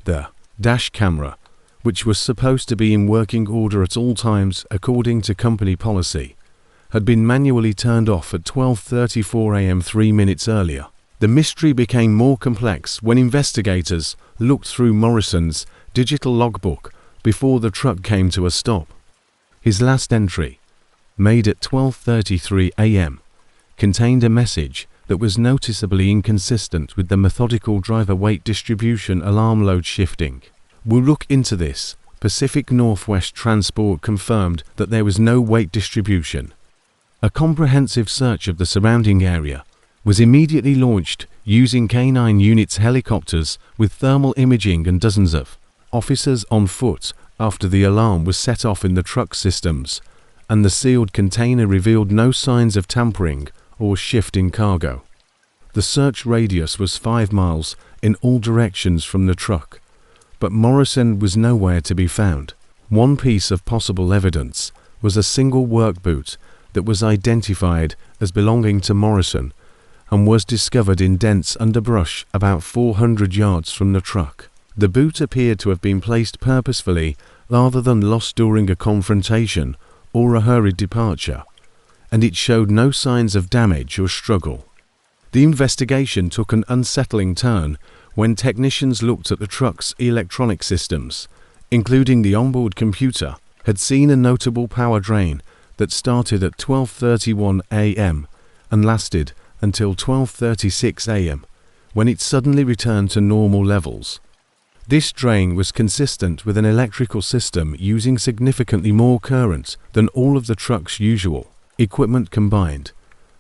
Speaker 1: The dash camera, which was supposed to be in working order at all times according to company policy, had been manually turned off at 12:34 a.m. 3 minutes earlier. The mystery became more complex when investigators looked through Morrison's digital logbook before the truck came to a stop. His last entry, made at 12:33 a.m., contained a message that was noticeably inconsistent with the methodical driver weight distribution alarm load shifting. We'll look into this. Pacific Northwest Transport confirmed that there was no weight distribution. A comprehensive search of the surrounding area was immediately launched using K9 units helicopters with thermal imaging and dozens of officers on foot after the alarm was set off in the truck systems, and the sealed container revealed no signs of tampering or shift in cargo. The search radius was 5 miles in all directions from the truck, but Morrison was nowhere to be found. One piece of possible evidence was a single work boot that was identified as belonging to Morrison and was discovered in dense underbrush about 400 yards from the truck. The boot appeared to have been placed purposefully rather than lost during a confrontation or a hurried departure, and it showed no signs of damage or struggle. The investigation took an unsettling turn when technicians looked at the truck's electronic systems, including the onboard computer, had seen a notable power drain that started at 12:31 a.m. and lasted until 12:36 a.m., when it suddenly returned to normal levels. This drain was consistent with an electrical system using significantly more current than all of the truck's usual equipment combined.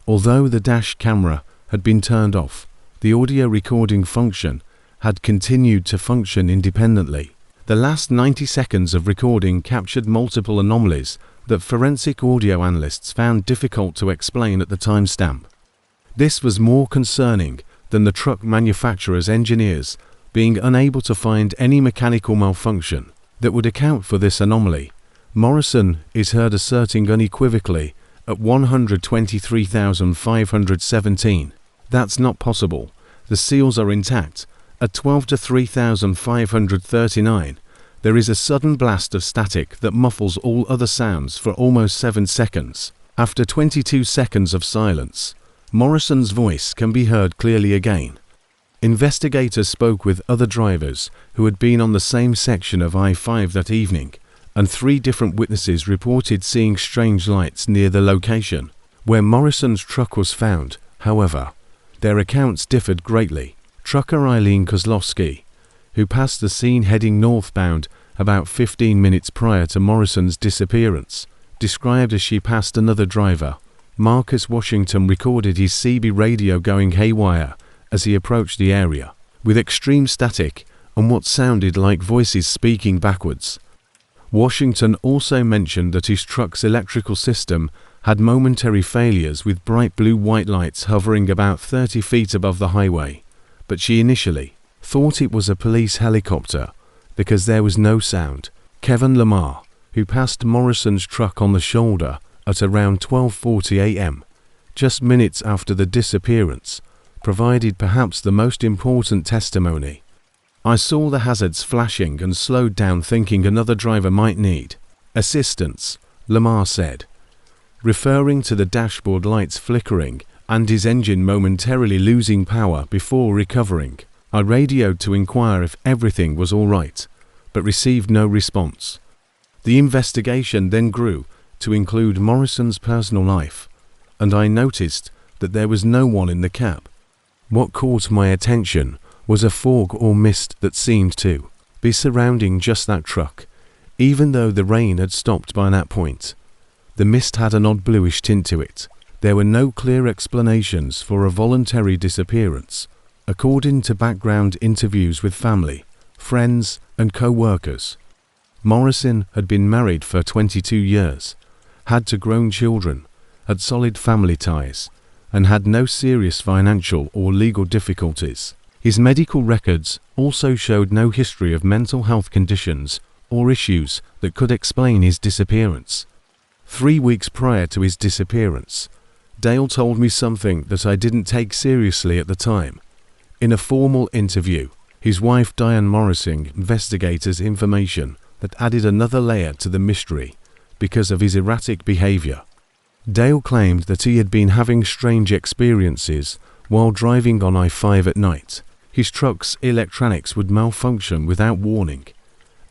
Speaker 1: Although the dash camera had been turned off, the audio recording function had continued to function independently. The last 90 seconds of recording captured multiple anomalies that forensic audio analysts found difficult to explain at the timestamp. This was more concerning than the truck manufacturer's engineers being unable to find any mechanical malfunction that would account for this anomaly. Morrison is heard asserting unequivocally at 123,517. That's not possible. The seals are intact. At 12 to 3,539, there is a sudden blast of static that muffles all other sounds for almost 7 seconds. After 22 seconds of silence, Morrison's voice can be heard clearly again. Investigators spoke with other drivers who had been on the same section of I-5 that evening, and 3 different witnesses reported seeing strange lights near the location where Morrison's truck was found. However, their accounts differed greatly. Trucker Eileen Kozlowski, who passed the scene heading northbound about 15 minutes prior to Morrison's disappearance, described as she passed another driver. Marcus Washington recorded his CB radio going haywire as he approached the area, with extreme static and what sounded like voices speaking backwards. Washington also mentioned that his truck's electrical system had momentary failures with bright blue-white lights hovering about 30 feet above the highway, but she initially thought it was a police helicopter because there was no sound. Kevin Lamar, who passed Morrison's truck on the shoulder at around 12:40 a.m., just minutes after the disappearance, provided perhaps the most important testimony. "I saw the hazards flashing and slowed down thinking another driver might need assistance," Lamar said, referring to the dashboard lights flickering and his engine momentarily losing power before recovering. "I radioed to inquire if everything was all right, but received no response." The investigation then grew to include Morrison's personal life, and I noticed that there was no one in the cab. What caught my attention was a fog or mist that seemed to be surrounding just that truck, even though the rain had stopped by that point. The mist had an odd bluish tint to it. There were no clear explanations for a voluntary disappearance, according to background interviews with family, friends, and co-workers. Morrison had been married for 22 years, had 2 grown children, had solid family ties, and had no serious financial or legal difficulties. His medical records also showed no history of mental health conditions or issues that could explain his disappearance. 3 weeks prior to his disappearance, Dale told me something that I didn't take seriously at the time. In a formal interview, his wife Diane Morrison investigators information that added another layer to the mystery because of his erratic behavior. Dale claimed that he had been having strange experiences while driving on I-5 at night. His truck's electronics would malfunction without warning,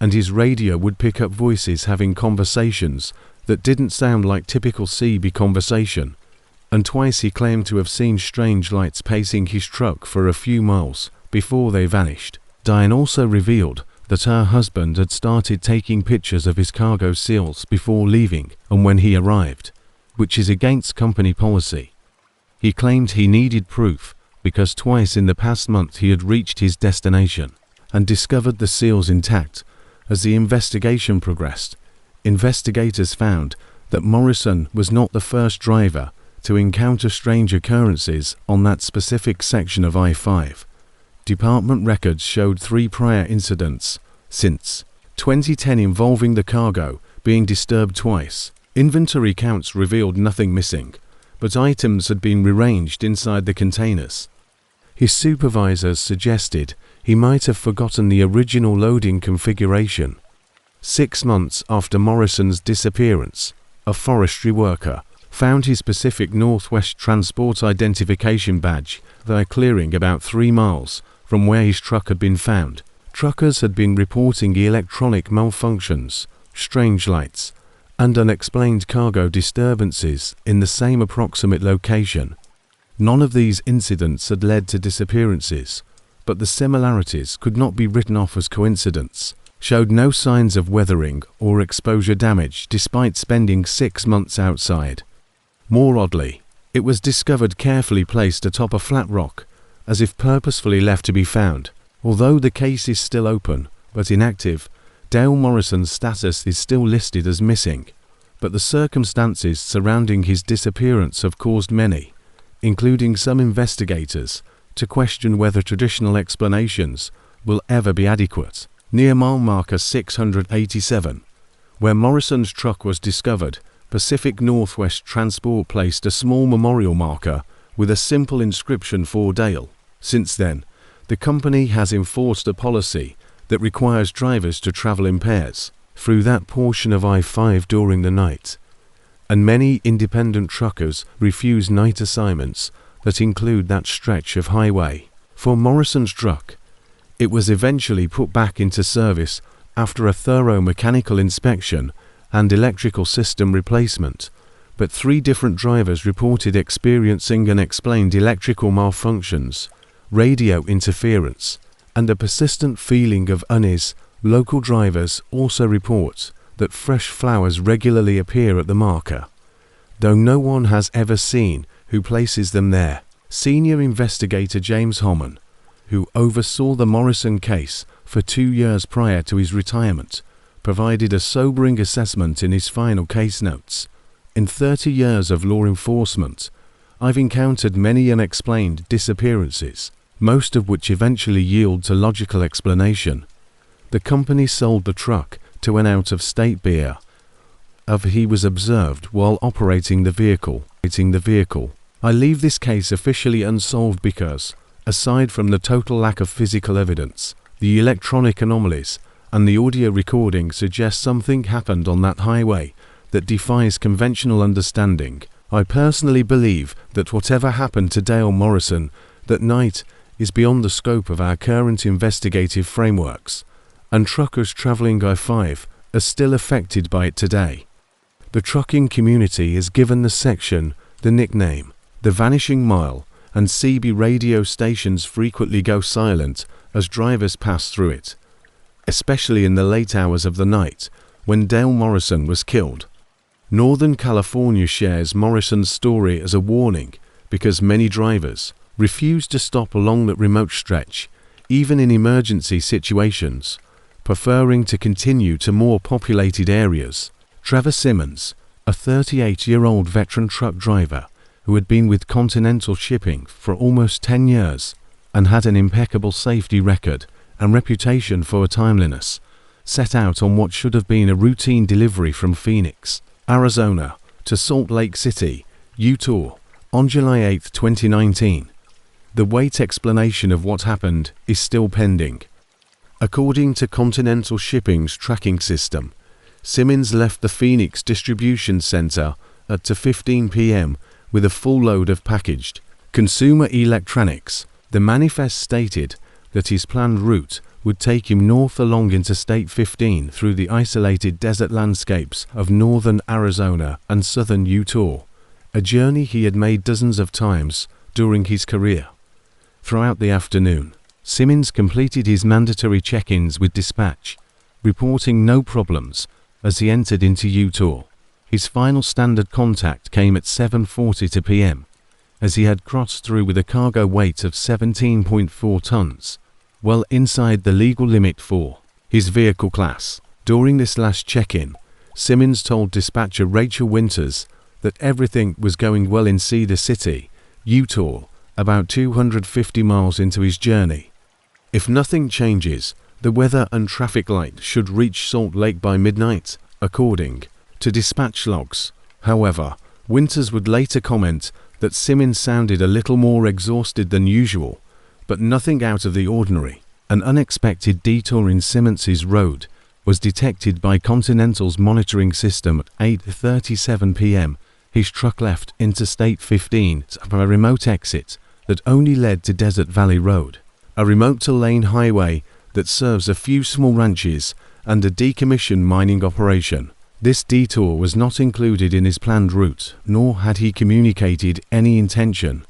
Speaker 1: and his radio would pick up voices having conversations that didn't sound like typical CB conversation, and twice he claimed to have seen strange lights pacing his truck for a few miles before they vanished. Diane also revealed that her husband had started taking pictures of his cargo seals before leaving and when he arrived, which is against company policy. He claimed he needed proof because twice in the past month he had reached his destination and discovered the seals intact. As the investigation progressed, investigators found that Morrison was not the first driver to encounter strange occurrences on that specific section of I-5. Department records showed 3 prior incidents since 2010 involving the cargo being disturbed twice. Inventory counts revealed nothing missing, but items had been rearranged inside the containers. His supervisors suggested he might have forgotten the original loading configuration. 6 months after Morrison's disappearance, a forestry worker found his Pacific Northwest Transport identification badge by clearing about 3 miles from where his truck had been found. Truckers had been reporting electronic malfunctions, strange lights, and unexplained cargo disturbances in the same approximate location. None of these incidents had led to disappearances, but the similarities could not be written off as coincidence. Showed no signs of weathering or exposure damage despite spending 6 months outside. More oddly, it was discovered carefully placed atop a flat rock, as if purposefully left to be found. Although the case is still open, but inactive, Dale Morrison's status is still listed as missing, but the circumstances surrounding his disappearance have caused many, including some investigators, to question whether traditional explanations will ever be adequate. Near mile marker 687, where Morrison's truck was discovered, Pacific Northwest Transport placed a small memorial marker with a simple inscription for Dale. Since then, the company has enforced a policy that requires drivers to travel in pairs through that portion of I-5 during the night, and many independent truckers refuse night assignments that include that stretch of highway. For Morrison's truck, it was eventually put back into service after a thorough mechanical inspection and electrical system replacement, but 3 different drivers reported experiencing unexplained electrical malfunctions, radio interference, and a persistent feeling of unease. Local drivers also report that fresh flowers regularly appear at the marker, though no one has ever seen who places them there. Senior investigator James Homan, who oversaw the Morrison case for 2 years prior to his retirement, provided a sobering assessment in his final case notes. In 30 years of law enforcement, I've encountered many unexplained disappearances, most of which eventually yield to logical explanation. The company sold the truck to an out-of-state buyer. He was observed while operating the vehicle. I leave this case officially unsolved because, aside from the total lack of physical evidence, the electronic anomalies and the audio recording suggest something happened on that highway that defies conventional understanding. I personally believe that whatever happened to Dale Morrison that night is beyond the scope of our current investigative frameworks, and truckers traveling I-5 are still affected by it today. The trucking community has given the section the nickname the Vanishing Mile, and CB radio stations frequently go silent as drivers pass through it, especially in the late hours of the night when Dale Morrison was killed. Northern California shares Morrison's story as a warning because many drivers refuse to stop along that remote stretch, even in emergency situations, preferring to continue to more populated areas. Trevor Simmons, a 38-year-old veteran truck driver who had been with Continental Shipping for almost 10 years and had an impeccable safety record and reputation for timeliness, set out on what should have been a routine delivery from Phoenix, Arizona, to Salt Lake City, Utah, on July 8, 2019. The wait explanation of what happened is still pending. According to Continental Shipping's tracking system, Simmons left the Phoenix distribution center at 2:15 p.m. with a full load of packaged consumer electronics. The manifest stated that his planned route would take him north along Interstate 15 through the isolated desert landscapes of northern Arizona and southern Utah, a journey he had made dozens of times during his career. Throughout the afternoon, Simmons completed his mandatory check-ins with dispatch, reporting no problems as he entered into Utah. His final standard contact came at 7:42 p.m. as he had crossed through with a cargo weight of 17.4 tons, well inside the legal limit for his vehicle class. During this last check-in, Simmons told dispatcher Rachel Winters that everything was going well in Cedar City, Utah, about 250 miles into his journey. If nothing changes, the weather and traffic light should reach Salt Lake by midnight, according to dispatch logs. However, Winters would later comment that Simmons sounded a little more exhausted than usual, but nothing out of the ordinary. An unexpected detour in Simmons's road was detected by Continental's monitoring system at 8:37 p.m. His truck left Interstate 15 for a remote exit that only led to Desert Valley Road, a remote-to-lane highway that serves a few small ranches and a decommissioned mining operation. This detour was not included in his planned route, nor had he communicated any intention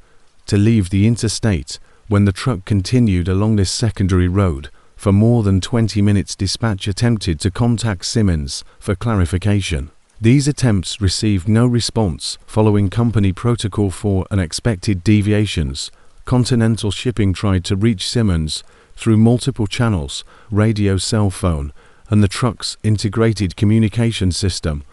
Speaker 1: to leave the interstate when the truck continued along this secondary road. For more than 20 minutes, dispatch attempted to contact Simmons for clarification. These attempts received no response. Following company protocol for unexpected deviations, Continental Shipping tried to reach Simmons through multiple channels, radio, cell phone, and the truck's integrated communication system,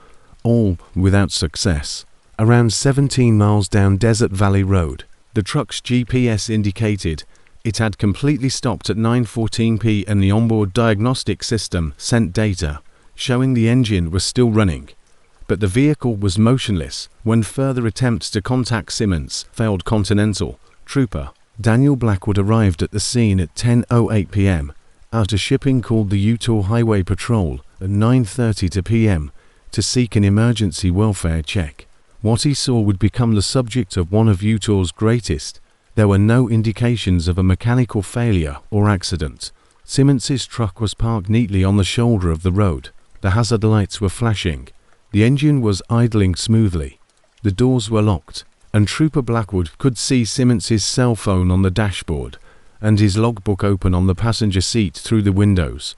Speaker 1: all without success. Around 17 miles down Desert Valley Road, the truck's GPS indicated it had completely stopped at 9:14 p.m. and the onboard diagnostic system sent data showing the engine was still running, but the vehicle was motionless. When further attempts to contact Simmons failed, Continental Trooper Daniel Blackwood arrived at the scene at 10:08 p.m. after Shipping called the Utah Highway Patrol at 9:30 p.m. to seek an emergency welfare check. What he saw would become the subject of one of Utah's greatest. There were no indications of a mechanical failure or accident. Simmons's truck was parked neatly on the shoulder of the road. The hazard lights were flashing. The engine was idling smoothly. The doors were locked, and Trooper Blackwood could see Simmons's cell phone on the dashboard and his logbook open on the passenger seat through the windows.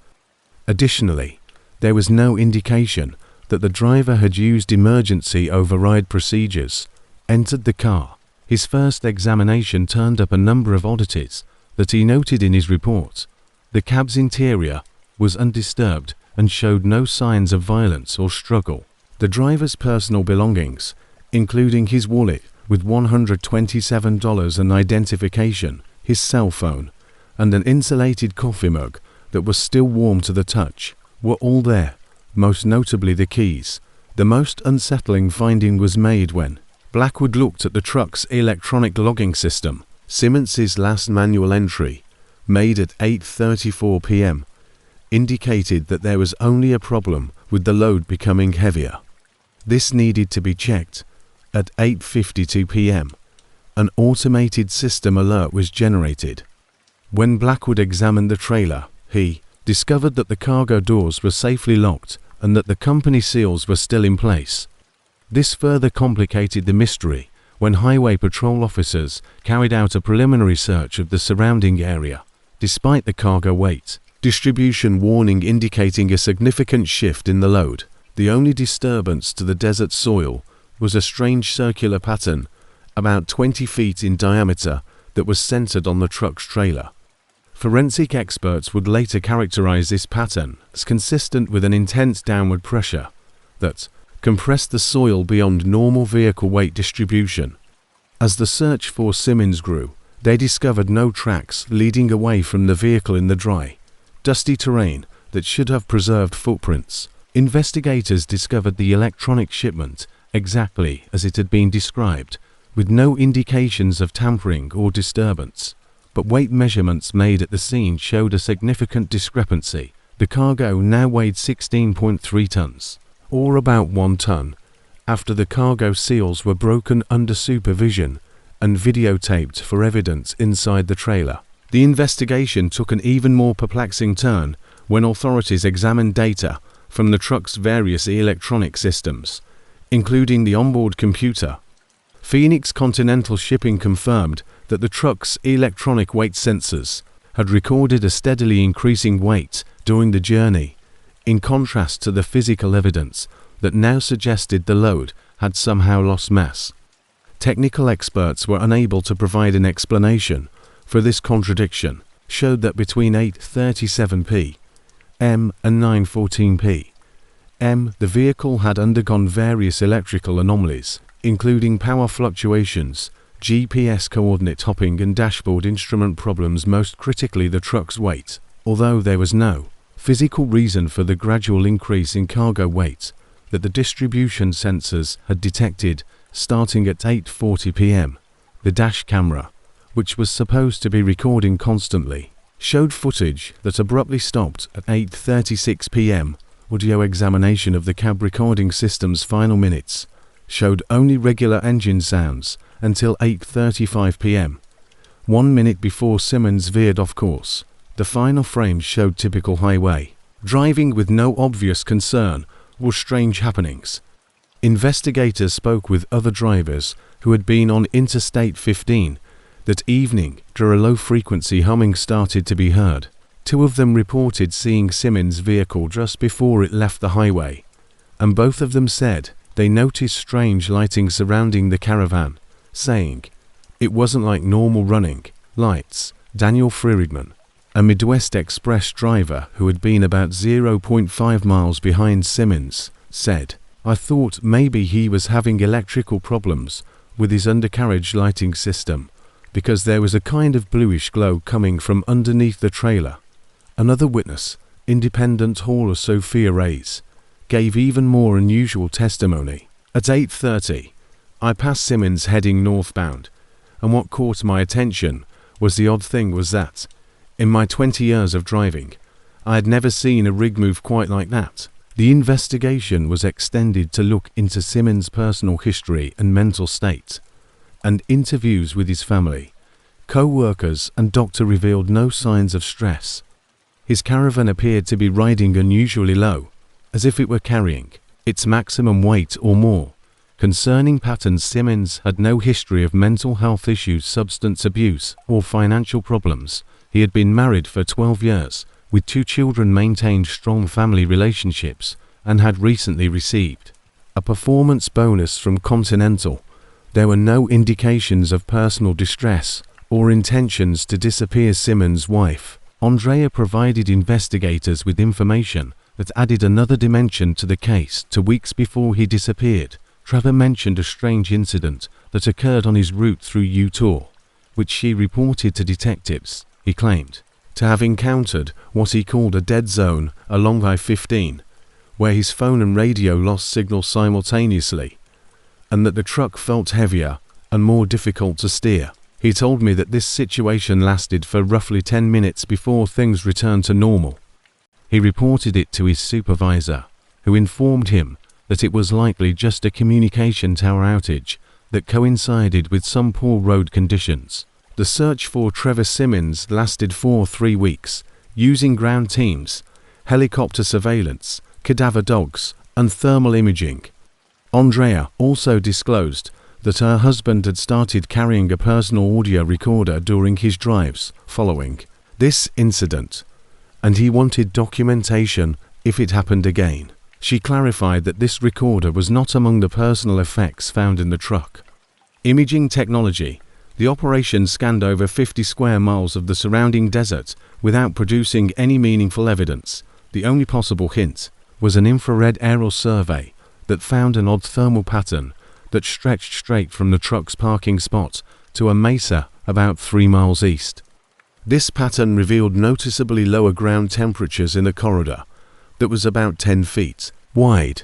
Speaker 1: Additionally, there was no indication that the driver had used emergency override procedures. Entered the car. His first examination turned up a number of oddities that he noted in his report. The cab's interior was undisturbed and showed no signs of violence or struggle. The driver's personal belongings, including his wallet with $127 and identification, his cell phone, and an insulated coffee mug that was still warm to the touch, were all there, most notably the keys. The most unsettling finding was made when Blackwood looked at the truck's electronic logging system. Simmons's last manual entry, made at 8:34 p.m., indicated that there was only a problem with the load becoming heavier. This needed to be checked. At 8:52 p.m., an automated system alert was generated. When Blackwood examined the trailer, he discovered that the cargo doors were safely locked and that the company seals were still in place. This further complicated the mystery when highway patrol officers carried out a preliminary search of the surrounding area. Despite the cargo weight distribution warning indicating a significant shift in the load, the only disturbance to the desert soil was a strange circular pattern about 20 feet in diameter that was centered on the truck's trailer. Forensic experts would later characterize this pattern as consistent with an intense downward pressure that compressed the soil beyond normal vehicle weight distribution. As the search for Simmons grew, they discovered no tracks leading away from the vehicle in the dry, dusty terrain that should have preserved footprints. Investigators discovered the electronic shipment exactly as it had been described, with no indications of tampering or disturbance. But weight measurements made at the scene showed a significant discrepancy. The cargo now weighed 16.3 tons, or about 1 ton, after the cargo seals were broken under supervision and videotaped for evidence inside the trailer. The investigation took an even more perplexing turn when authorities examined data from the truck's various electronic systems, including the onboard computer. Phoenix Continental Shipping confirmed that the truck's electronic weight sensors had recorded a steadily increasing weight during the journey, in contrast to the physical evidence that now suggested the load had somehow lost mass. Technical experts were unable to provide an explanation for this contradiction, showed that between 8:37 p.m. and 9:14 p.m. the vehicle had undergone various electrical anomalies, including power fluctuations, GPS coordinate hopping and dashboard instrument problems, most critically the truck's weight. Although there was no physical reason for the gradual increase in cargo weight that the distribution sensors had detected starting at 8:40 p.m., the dash camera, which was supposed to be recording constantly, showed footage that abruptly stopped at 8:36 p.m. Audio examination of the cab recording system's final minutes showed only regular engine sounds until 8:35 p.m., 1 minute before Simmons veered off course. The final frames showed typical highway driving with no obvious concern or strange happenings. Investigators spoke with other drivers who had been on Interstate 15 that evening after a low-frequency humming started to be heard. 2 of them reported seeing Simmons' vehicle just before it left the highway, and both of them said they noticed strange lighting surrounding the caravan, saying it wasn't like normal running lights. Daniel Frierigman, a Midwest Express driver who had been about 0.5 miles behind Simmons, said, "I thought maybe he was having electrical problems with his undercarriage lighting system, because there was a kind of bluish glow coming from underneath the trailer." Another witness, independent hauler Sophia Reyes, gave even more unusual testimony. "At 8:30, I passed Simmons heading northbound, and what caught my attention was the odd thing was that, in my 20 years of driving, I had never seen a rig move quite like that." The investigation was extended to look into Simmons' personal history and mental state, and interviews with his family, co-workers and doctor revealed no signs of stress. His caravan appeared to be riding unusually low, as if it were carrying its maximum weight or more. Concerning patterns, Simmons had no history of mental health issues, substance abuse, or financial problems. He had been married for 12 years, with 2 children, maintained strong family relationships, and had recently received a performance bonus from Continental. There were no indications of personal distress or intentions to disappear. Simmons' wife, Andrea, provided investigators with information that added another dimension to the case. 2 weeks before he disappeared, Trevor mentioned a strange incident that occurred on his route through Utah, which she reported to detectives. He claimed to have encountered what he called a dead zone along I-15, where his phone and radio lost signal simultaneously, and that the truck felt heavier and more difficult to steer. He told me that this situation lasted for roughly 10 minutes before things returned to normal. He reported it to his supervisor, who informed him that it was likely just a communication tower outage that coincided with some poor road conditions. The search for Trevor Simmons lasted for 3 weeks, using ground teams, helicopter surveillance, cadaver dogs, and thermal imaging. Andrea also disclosed that her husband had started carrying a personal audio recorder during his drives following this incident, and he wanted documentation if it happened again. She clarified that this recorder was not among the personal effects found in the truck. Imaging technology. The operation scanned over 50 square miles of the surrounding desert without producing any meaningful evidence. The only possible hint was an infrared aerial survey that found an odd thermal pattern that stretched straight from the truck's parking spot to a mesa about 3 miles east. This pattern revealed noticeably lower ground temperatures in the corridor that was about 10 feet wide.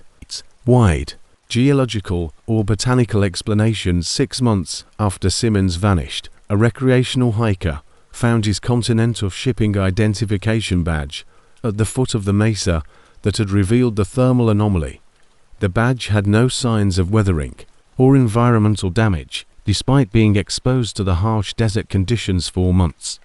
Speaker 1: Geological or botanical explanation. 6 months after Simmons vanished, a recreational hiker found his Continental Shipping identification badge at the foot of the mesa that had revealed the thermal anomaly. The badge had no signs of weathering or environmental damage, despite being exposed to the harsh desert conditions for months.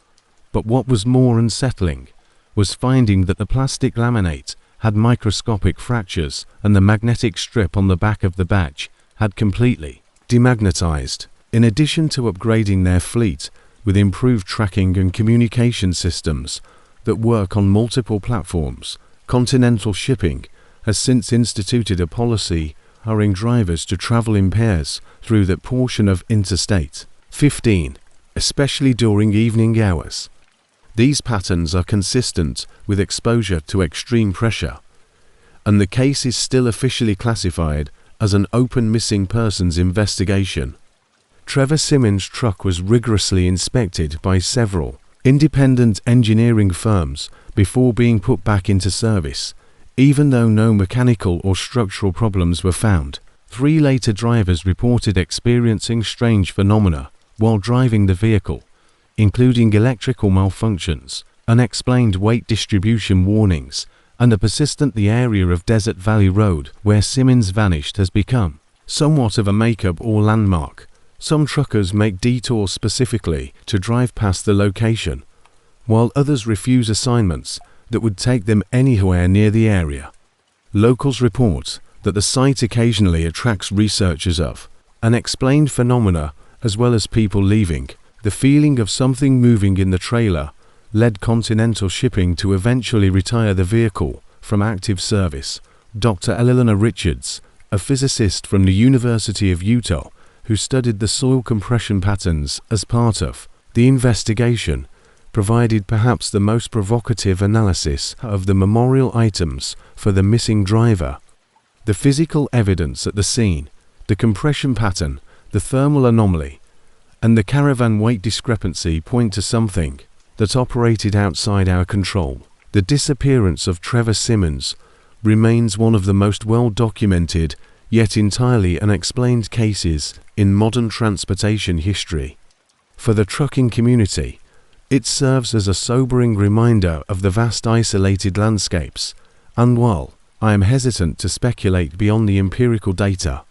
Speaker 1: But what was more unsettling was finding that the plastic laminate had microscopic fractures and the magnetic strip on the back of the badge had completely demagnetized. In addition to upgrading their fleet with improved tracking and communication systems that work on multiple platforms, Continental Shipping has since instituted a policy hiring drivers to travel in pairs through that portion of Interstate 15, especially during evening hours. These patterns are consistent with exposure to extreme pressure, and the case is still officially classified as an open missing persons investigation. Trevor Simmons' truck was rigorously inspected by several independent engineering firms before being put back into service, even though no mechanical or structural problems were found. 3 later drivers reported experiencing strange phenomena while driving the vehicle, including electrical malfunctions, unexplained weight distribution warnings, and a persistent the area of Desert Valley Road where Simmons vanished has become somewhat of a makeup or landmark. Some truckers make detours specifically to drive past the location, while others refuse assignments that would take them anywhere near the area. Locals report that the site occasionally attracts researchers of unexplained phenomena as well as people leaving. The feeling of something moving in the trailer led Continental Shipping to eventually retire the vehicle from active service. Dr. Eleanor Richards, a physicist from the University of Utah who studied the soil compression patterns as part of the investigation, provided perhaps the most provocative analysis of the memorial items for the missing driver. The physical evidence at the scene, the compression pattern, the thermal anomaly, and the caravan weight discrepancy point to something that operated outside our control. The disappearance of Trevor Simmons remains one of the most well-documented yet entirely unexplained cases in modern transportation history. For the trucking community, it serves as a sobering reminder of the vast isolated landscapes, and while I am hesitant to speculate beyond the empirical data,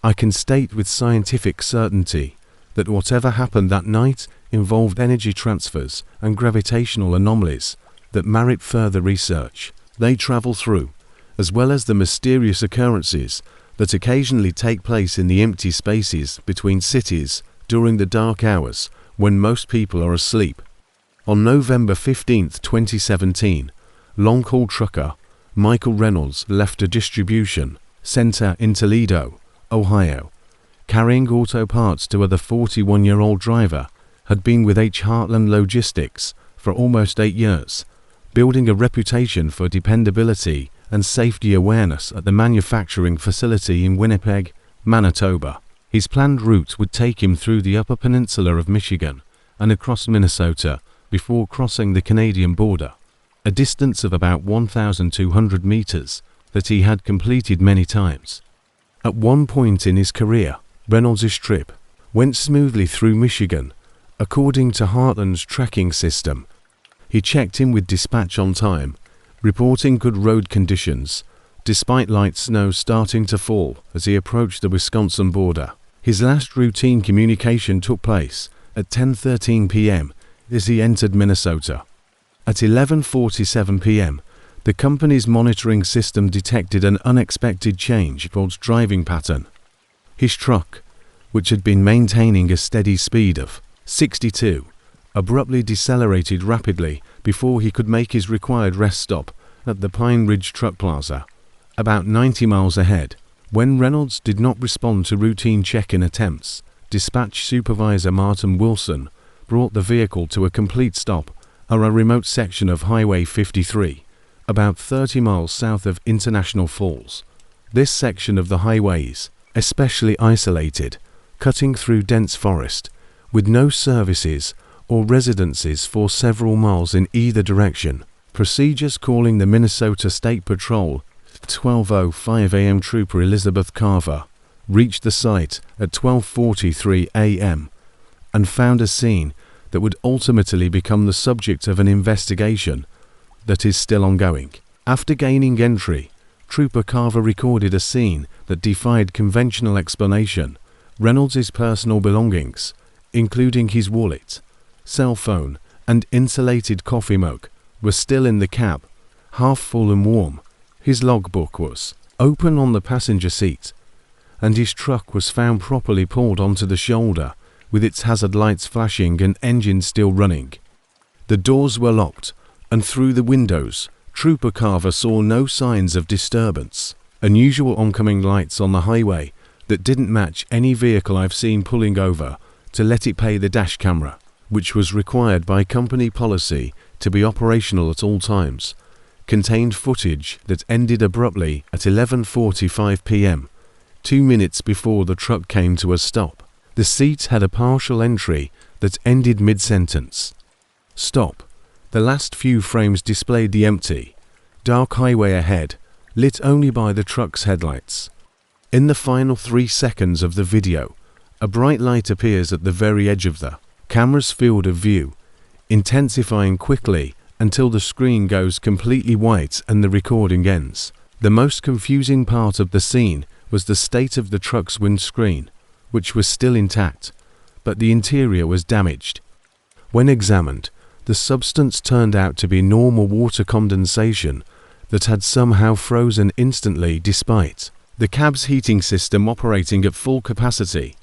Speaker 1: I can state with scientific certainty that whatever happened that night involved energy transfers and gravitational anomalies that merit further research. They travel through, as well as the mysterious occurrences that occasionally take place in the empty spaces between cities during the dark hours when most people are asleep. On November 15, 2017, long-haul trucker Michael Reynolds left a distribution center in Toledo, Ohio, carrying auto parts to a 41-year-old driver had been with H. Heartland Logistics for almost 8 years, building a reputation for dependability and safety awareness at the manufacturing facility in Winnipeg, Manitoba. His planned route would take him through the Upper Peninsula of Michigan and across Minnesota before crossing the Canadian border, a distance of about 1,200 meters that he had completed many times. At one point in his career, Reynolds' trip went smoothly through Michigan, according to Heartland's tracking system. He checked in with dispatch on time, reporting good road conditions, despite light snow starting to fall as he approached the Wisconsin border. His last routine communication took place at 10:13 p.m. as he entered Minnesota. At 11:47 p.m., the company's monitoring system detected an unexpected change towards driving pattern. His truck, which had been maintaining a steady speed of 62, abruptly decelerated rapidly before he could make his required rest stop at the Pine Ridge Truck Plaza, about 90 miles ahead. When Reynolds did not respond to routine check-in attempts, dispatch supervisor Martin Wilson brought the vehicle to a complete stop at a remote section of Highway 53, about 30 miles south of International Falls. This section of the highway is especially isolated, cutting through dense forest, with no services or residences for several miles in either direction. Procedures calling the Minnesota State Patrol 12:05 a.m. Trooper Elizabeth Carver reached the site at 12:43 a.m. and found a scene that would ultimately become the subject of an investigation that is still ongoing. After gaining entry, Trooper Carver recorded a scene that defied conventional explanation. Reynolds' personal belongings, including his wallet, cell phone, and insulated coffee mug, were still in the cab, half full and warm. His logbook was open on the passenger seat, and his truck was found properly pulled onto the shoulder, with its hazard lights flashing and engine still running. The doors were locked, and through the windows, Trooper Carver saw no signs of disturbance. Unusual oncoming lights on the highway that didn't match any vehicle I've seen pulling over to let it pay the dash camera, which was required by company policy to be operational at all times, contained footage that ended abruptly at 11:45 p.m., 2 minutes before the truck came to a stop. The seat had a partial entry that ended mid-sentence. Stop. The last few frames displayed the empty, dark highway ahead, lit only by the truck's headlights. In the final 3 seconds of the video, a bright light appears at the very edge of the camera's field of view, intensifying quickly until the screen goes completely white and the recording ends. The most confusing part of the scene was the state of the truck's windscreen, which was still intact, but the interior was damaged. When examined, the substance turned out to be normal water condensation that had somehow frozen instantly despite the cab's heating system operating at full capacity.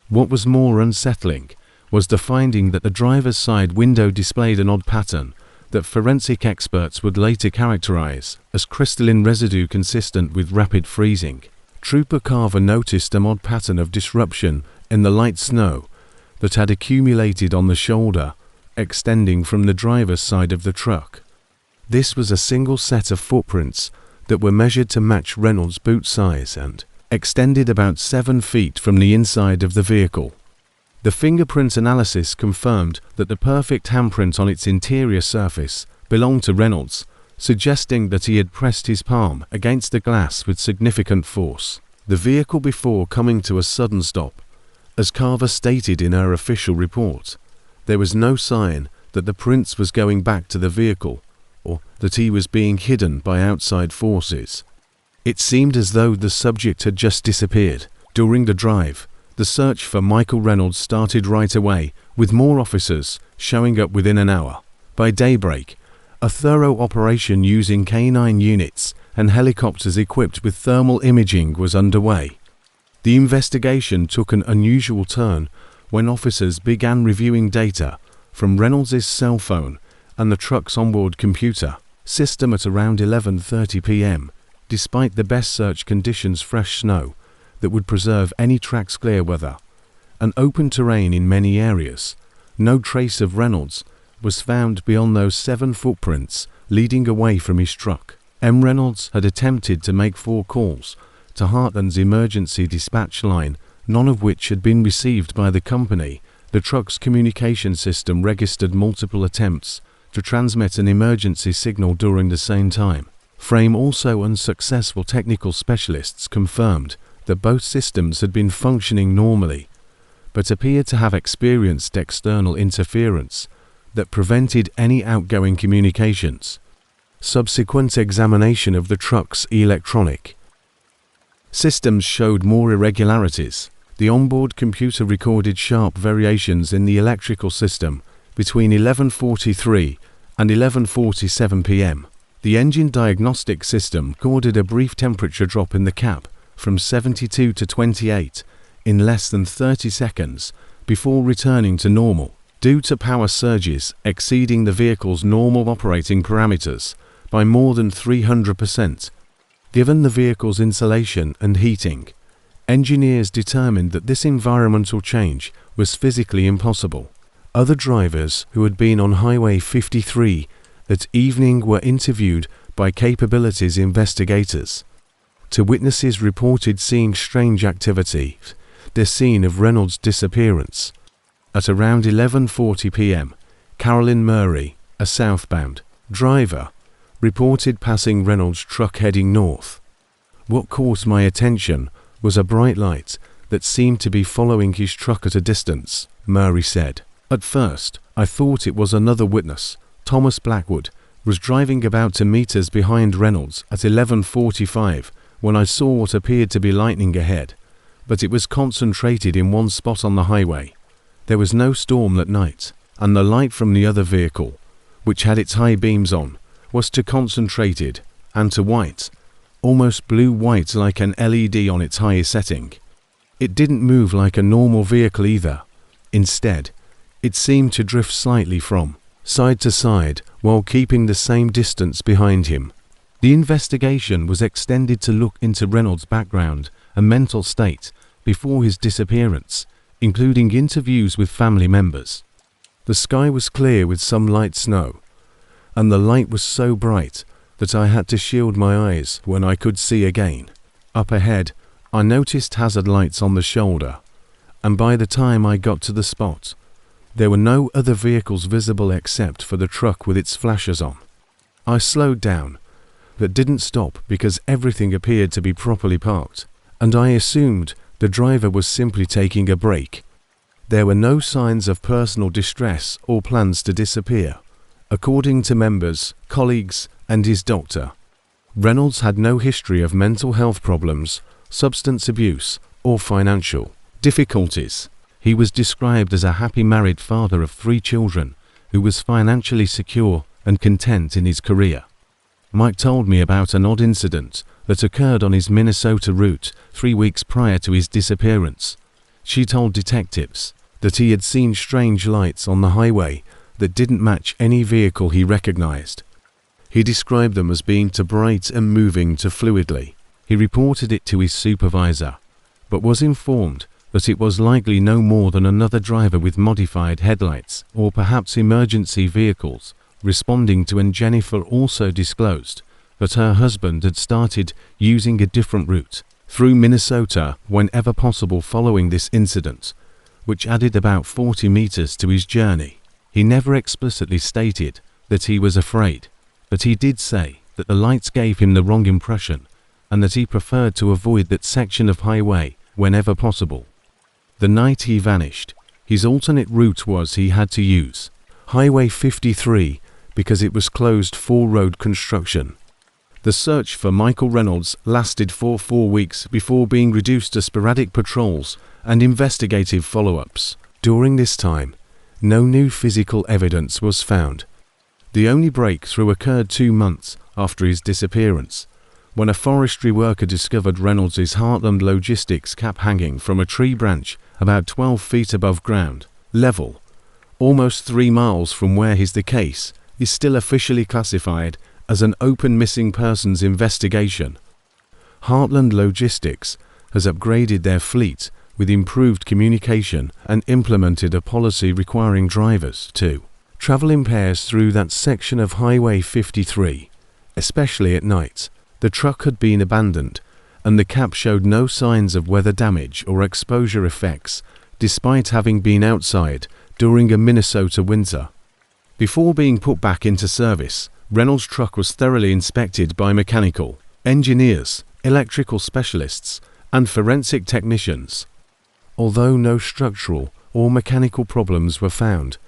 Speaker 1: What was more unsettling was the finding that the driver's side window displayed an odd pattern that forensic experts would later characterize as crystalline residue consistent with rapid freezing. Trooper Carver noticed an odd pattern of disruption in the light snow that had accumulated on the shoulder, extending from the driver's side of the truck. This was a single set of footprints that were measured to match Reynolds' boot size and extended about 7 feet from the inside of the vehicle. The fingerprint analysis confirmed that the perfect handprint on its interior surface belonged to Reynolds, suggesting that he had pressed his palm against the glass with significant force. The vehicle before coming to a sudden stop, as Carver stated in her official report, there was no sign that the prince was going back to the vehicle or that he was being hidden by outside forces. It seemed as though the subject had just disappeared. During the drive, the search for Michael Reynolds started right away, with more officers showing up within an hour. By daybreak, a thorough operation using K9 units and helicopters equipped with thermal imaging was underway. The investigation took an unusual turn when officers began reviewing data from Reynolds' cell phone and the truck's onboard computer system at around 11:30 p.m. Despite the best search conditions, fresh snow that would preserve any tracks, clear weather, and open terrain in many areas, no trace of Reynolds was found beyond those 7 footprints leading away from his truck. M. Reynolds had attempted to make 4 calls to Heartland's emergency dispatch line, none of which had been received by the company. The truck's communication system registered multiple attempts to transmit an emergency signal during the same time. Frame also unsuccessful. Technical specialists confirmed that both systems had been functioning normally, but appeared to have experienced external interference that prevented any outgoing communications. Subsequent examination of the truck's electronic systems showed more irregularities. The onboard computer recorded sharp variations in the electrical system between 11:43 and 11:47 p.m. The engine diagnostic system recorded a brief temperature drop in the cab from 72 to 28 in less than 30 seconds before returning to normal, due to power surges exceeding the vehicle's normal operating parameters by more than 300%. Given the vehicle's insulation and heating, engineers determined that this environmental change was physically impossible. Other drivers who had been on Highway 53 that evening were interviewed by capabilities investigators. to witnesses reported seeing strange activity at the scene of Reynolds' disappearance. At around 11:40 p.m., Carolyn Murray, a southbound driver, reported passing Reynolds' truck heading north. What caught my attention was a bright light that seemed to be following his truck at a distance, Murray said. At first, I thought it was another witness. Thomas Blackwood was driving about 2 meters behind Reynolds at 11:45 when I saw what appeared to be lightning ahead, but it was concentrated in one spot on the highway. There was no storm that night, and the light from the other vehicle, which had its high beams on, was too concentrated and too white, almost blue-white like an LED on its highest setting. It didn't move like a normal vehicle either. Instead, it seemed to drift slightly from side to side while keeping the same distance behind him. The investigation was extended to look into Reynolds' background and mental state before his disappearance, including interviews with family members. The sky was clear with some light snow, and the light was so bright that I had to shield my eyes when I could see again. Up ahead, I noticed hazard lights on the shoulder, and by the time I got to the spot, there were no other vehicles visible except for the truck with its flashers on. I slowed down, but didn't stop because everything appeared to be properly parked, and I assumed the driver was simply taking a break. There were no signs of personal distress or plans to disappear, according to members, colleagues, and his doctor. Reynolds had no history of mental health problems, substance abuse, or financial difficulties. He was described as a happy married father of 3 children who was financially secure and content in his career. Mike told me about an odd incident that occurred on his Minnesota route 3 weeks prior to his disappearance. She told detectives that he had seen strange lights on the highway that didn't match any vehicle he recognized. He described them as being too bright and moving too fluidly. He reported it to his supervisor, but was informed that it was likely no more than another driver with modified headlights or perhaps emergency vehicles responding to, and Jennifer also disclosed that her husband had started using a different route through Minnesota whenever possible following this incident, which added about 40 meters to his journey. He never explicitly stated that he was afraid, but he did say that the lights gave him the wrong impression and that he preferred to avoid that section of highway whenever possible. The night he vanished, his alternate route was he had to use Highway 53 because it was closed for road construction. The search for Michael Reynolds lasted for 4 weeks before being reduced to sporadic patrols and investigative follow-ups. During this time, no new physical evidence was found. The only breakthrough occurred 2 months after his disappearance, when a forestry worker discovered Reynolds' Heartland Logistics cap hanging from a tree branch about 12 feet above ground level, almost 3 miles from where the case is still officially classified as an open missing persons investigation. Heartland Logistics has upgraded their fleet with improved communication and implemented a policy requiring drivers to travel in pairs through that section of Highway 53, especially at night. The truck had been abandoned, and the cap showed no signs of weather damage or exposure effects, despite having been outside during a Minnesota winter. Before being put back into service, Reynolds' truck was thoroughly inspected by mechanical engineers, electrical specialists, and forensic technicians. Although no structural or mechanical problems were found,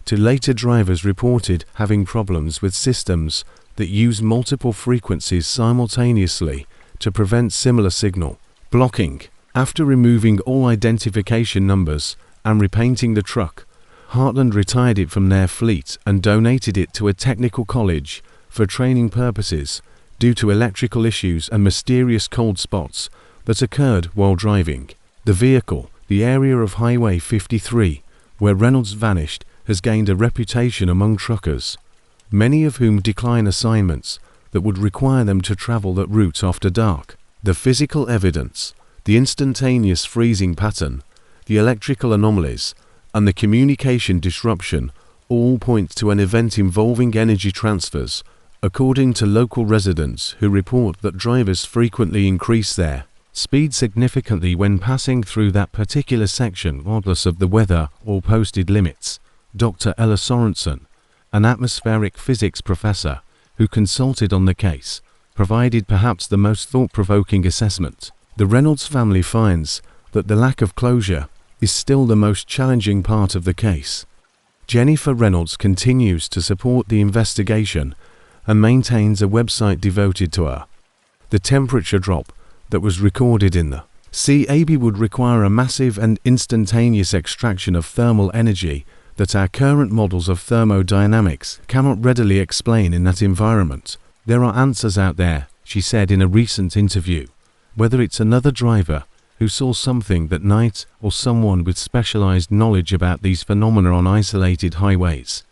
Speaker 1: 2 later drivers reported having problems with systems that use multiple frequencies simultaneously to prevent similar signal blocking. After removing all identification numbers and repainting the truck, Heartland retired it from their fleet and donated it to a technical college for training purposes due to electrical issues and mysterious cold spots that occurred while driving the vehicle. The area of Highway 53 where Reynolds vanished has gained a reputation among truckers, many of whom decline assignments that would require them to travel that route after dark. The physical evidence, the instantaneous freezing pattern, the electrical anomalies, and the communication disruption all point to an event involving energy transfers according to local residents who report that drivers frequently increase their speed significantly when passing through that particular section regardless of the weather or posted limits. Dr. Ella Sorensen, an atmospheric physics professor who consulted on the case, provided perhaps the most thought-provoking assessment. The Reynolds family finds that the lack of closure is still the most challenging part of the case. Jennifer Reynolds continues to support the investigation and maintains a website devoted to her. The temperature drop that was recorded in the CAB would require a massive and instantaneous extraction of thermal energy that our current models of thermodynamics cannot readily explain in that environment. There are answers out there, she said in a recent interview. Whether it's another driver who saw something that night or someone with specialized knowledge about these phenomena on isolated highways.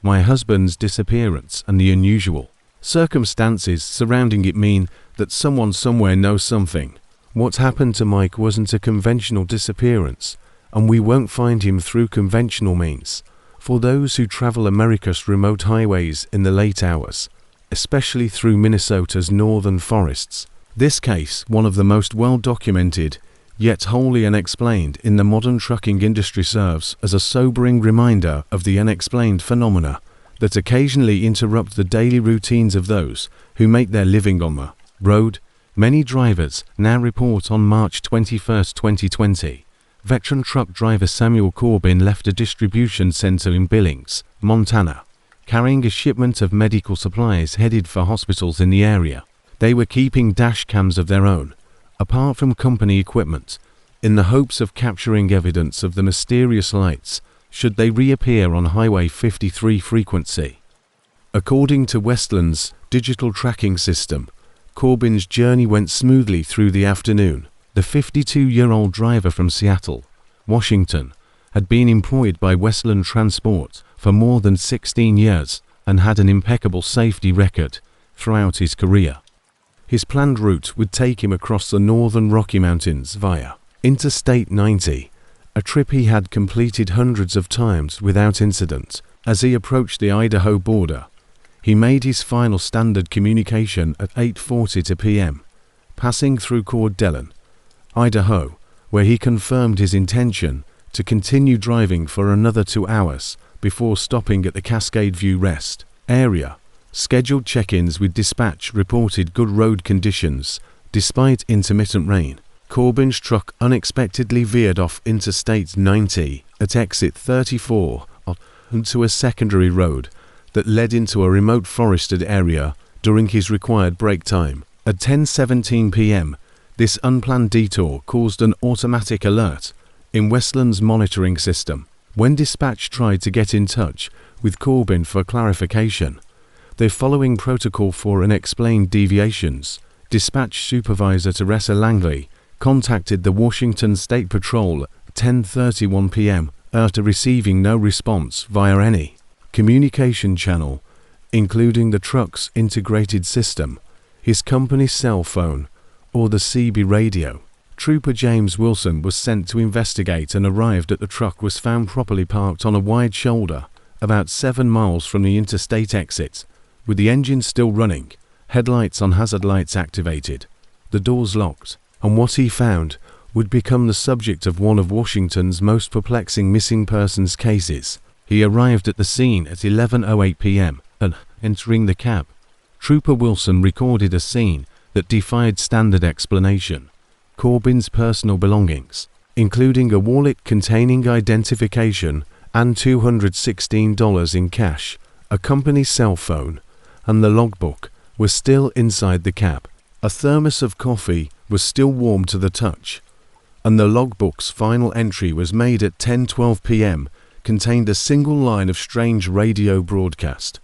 Speaker 1: My husband's disappearance and the unusual circumstances surrounding it mean that someone somewhere knows something. What happened to Mike wasn't a conventional disappearance, and we won't find him through conventional means. For those who travel America's remote highways in the late hours, especially through Minnesota's northern forests, this case, one of the most well-documented, yet wholly unexplained in the modern trucking industry, serves as a sobering reminder of the unexplained phenomena that occasionally interrupt the daily routines of those who make their living on the road. Many drivers now report on March 21, 2020, veteran truck driver Samuel Corbin left a distribution center in Billings, Montana, carrying a shipment of medical supplies headed for hospitals in the area. They were keeping dash cams of their own, apart from company equipment, in the hopes of capturing evidence of the mysterious lights should they reappear on Highway 53 frequency. According to Westland's digital tracking system, Corbin's journey went smoothly through the afternoon. The 52-year-old driver from Seattle, Washington, had been employed by Westland Transport for more than 16 years and had an impeccable safety record throughout his career. His planned route would take him across the northern Rocky Mountains via Interstate 90, a trip he had completed hundreds of times without incident. As he approached the Idaho border, he made his final standard communication at 8:40 p.m., passing through Coeur d'Alene, Idaho, where he confirmed his intention to continue driving for another 2 hours before stopping at the Cascade View Rest area. Scheduled check-ins with dispatch reported good road conditions despite intermittent rain. Corbin's truck unexpectedly veered off Interstate 90 at exit 34 onto a secondary road that led into a remote forested area during his required break time. At 10:17 p.m., this unplanned detour caused an automatic alert in Westland's monitoring system. When dispatch tried to get in touch with Corbin for clarification, the following protocol for unexplained deviations, dispatch supervisor Teresa Langley contacted the Washington State Patrol at 10:31 p.m. after receiving no response via any communication channel, including the truck's integrated system, his company's cell phone, or the CB radio. Trooper James Wilson was sent to investigate and arrived at the truck was found properly parked on a wide shoulder about 7 miles from the interstate exit, with the engine still running, headlights on hazard lights activated, the doors locked, and what he found would become the subject of one of Washington's most perplexing missing persons cases. He arrived at the scene at 11:08 p.m. and, entering the cab, Trooper Wilson recorded a scene that defied standard explanation. Corbin's personal belongings, including a wallet containing identification and $216 in cash, a company cell phone, and the logbook, were still inside the cab. A thermos of coffee was still warm to the touch, and the logbook's final entry was made at 10:12 p.m., contained a single line of strange radio broadcast.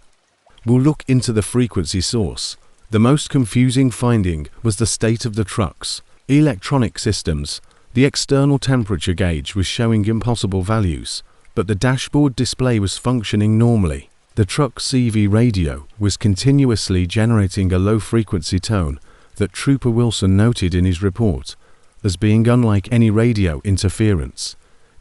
Speaker 1: We'll look into the frequency source. The most confusing finding was the state of the truck's electronic systems. The external temperature gauge was showing impossible values, but the dashboard display was functioning normally. The truck's CV radio was continuously generating a low-frequency tone that Trooper Wilson noted in his report as being unlike any radio interference,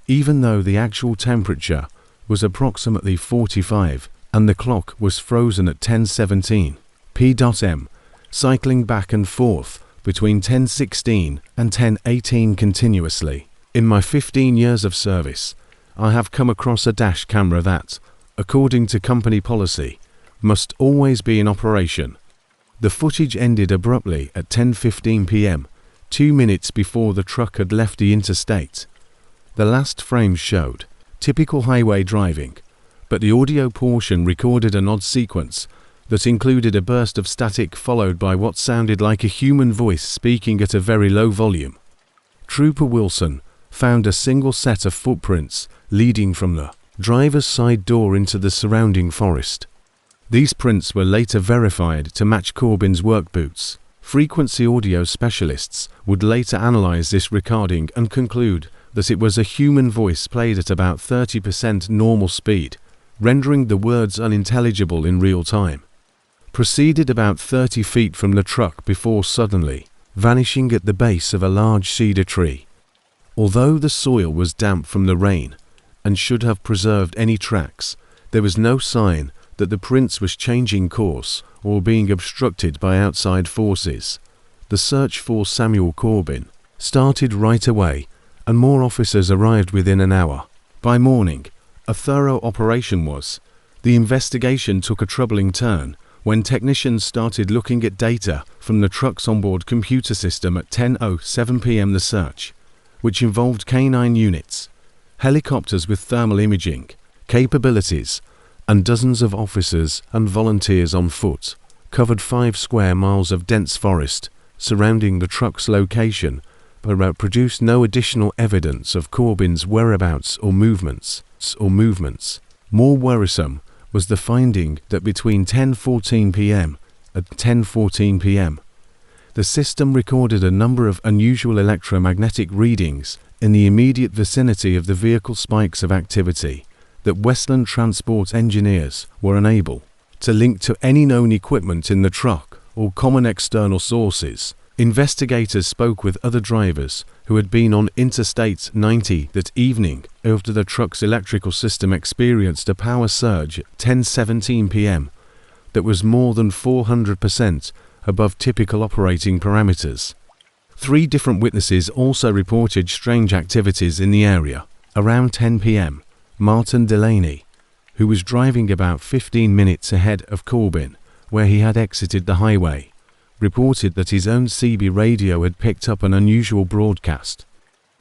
Speaker 1: even though the actual temperature was approximately 45 and the clock was frozen at 10:17. P.M, cycling back and forth between 10:16 and 10:18 continuously. In my 15 years of service, I have come across a dash camera that, according to company policy, must always be in operation. The footage ended abruptly at 10:15 p.m, 2 minutes before the truck had left the interstate. The last frame showed typical highway driving, but the audio portion recorded an odd sequence that included a burst of static followed by what sounded like a human voice speaking at a very low volume. Trooper Wilson found a single set of footprints leading from the driver's side door into the surrounding forest. These prints were later verified to match Corbin's work boots. Frequency audio specialists would later analyze this recording and conclude that it was a human voice played at about 30% normal speed, rendering the words unintelligible in real time. Proceeded about 30 feet from the truck before suddenly vanishing at the base of a large cedar tree. Although the soil was damp from the rain and should have preserved any tracks, there was no sign that the prince was changing course or being obstructed by outside forces. The search for Samuel Corbin started right away, and more officers arrived within an hour. By morning, a thorough operation was. The investigation took a troubling turn when technicians started looking at data from the truck's onboard computer system at 10:07 p.m. The search, which involved canine units, helicopters with thermal imaging capabilities, and dozens of officers and volunteers on foot, covered 5 square miles of dense forest surrounding the truck's location, but produced no additional evidence of Corbin's whereabouts or movements. More worrisome was the finding that between 10:14 p.m. and 10:14 p.m., the system recorded a number of unusual electromagnetic readings in the immediate vicinity of the vehicle spikes of activity that Westland Transport engineers were unable to link to any known equipment in the truck or common external sources. Investigators spoke with other drivers who had been on Interstate 90 that evening after the truck's electrical system experienced a power surge at 10:17 p.m. that was more than 400% above typical operating parameters. 3 different witnesses also reported strange activities in the area. Around 10 p.m., Martin Delaney, who was driving about 15 minutes ahead of Corbin, where he had exited the highway, reported that his own CB radio had picked up an unusual broadcast.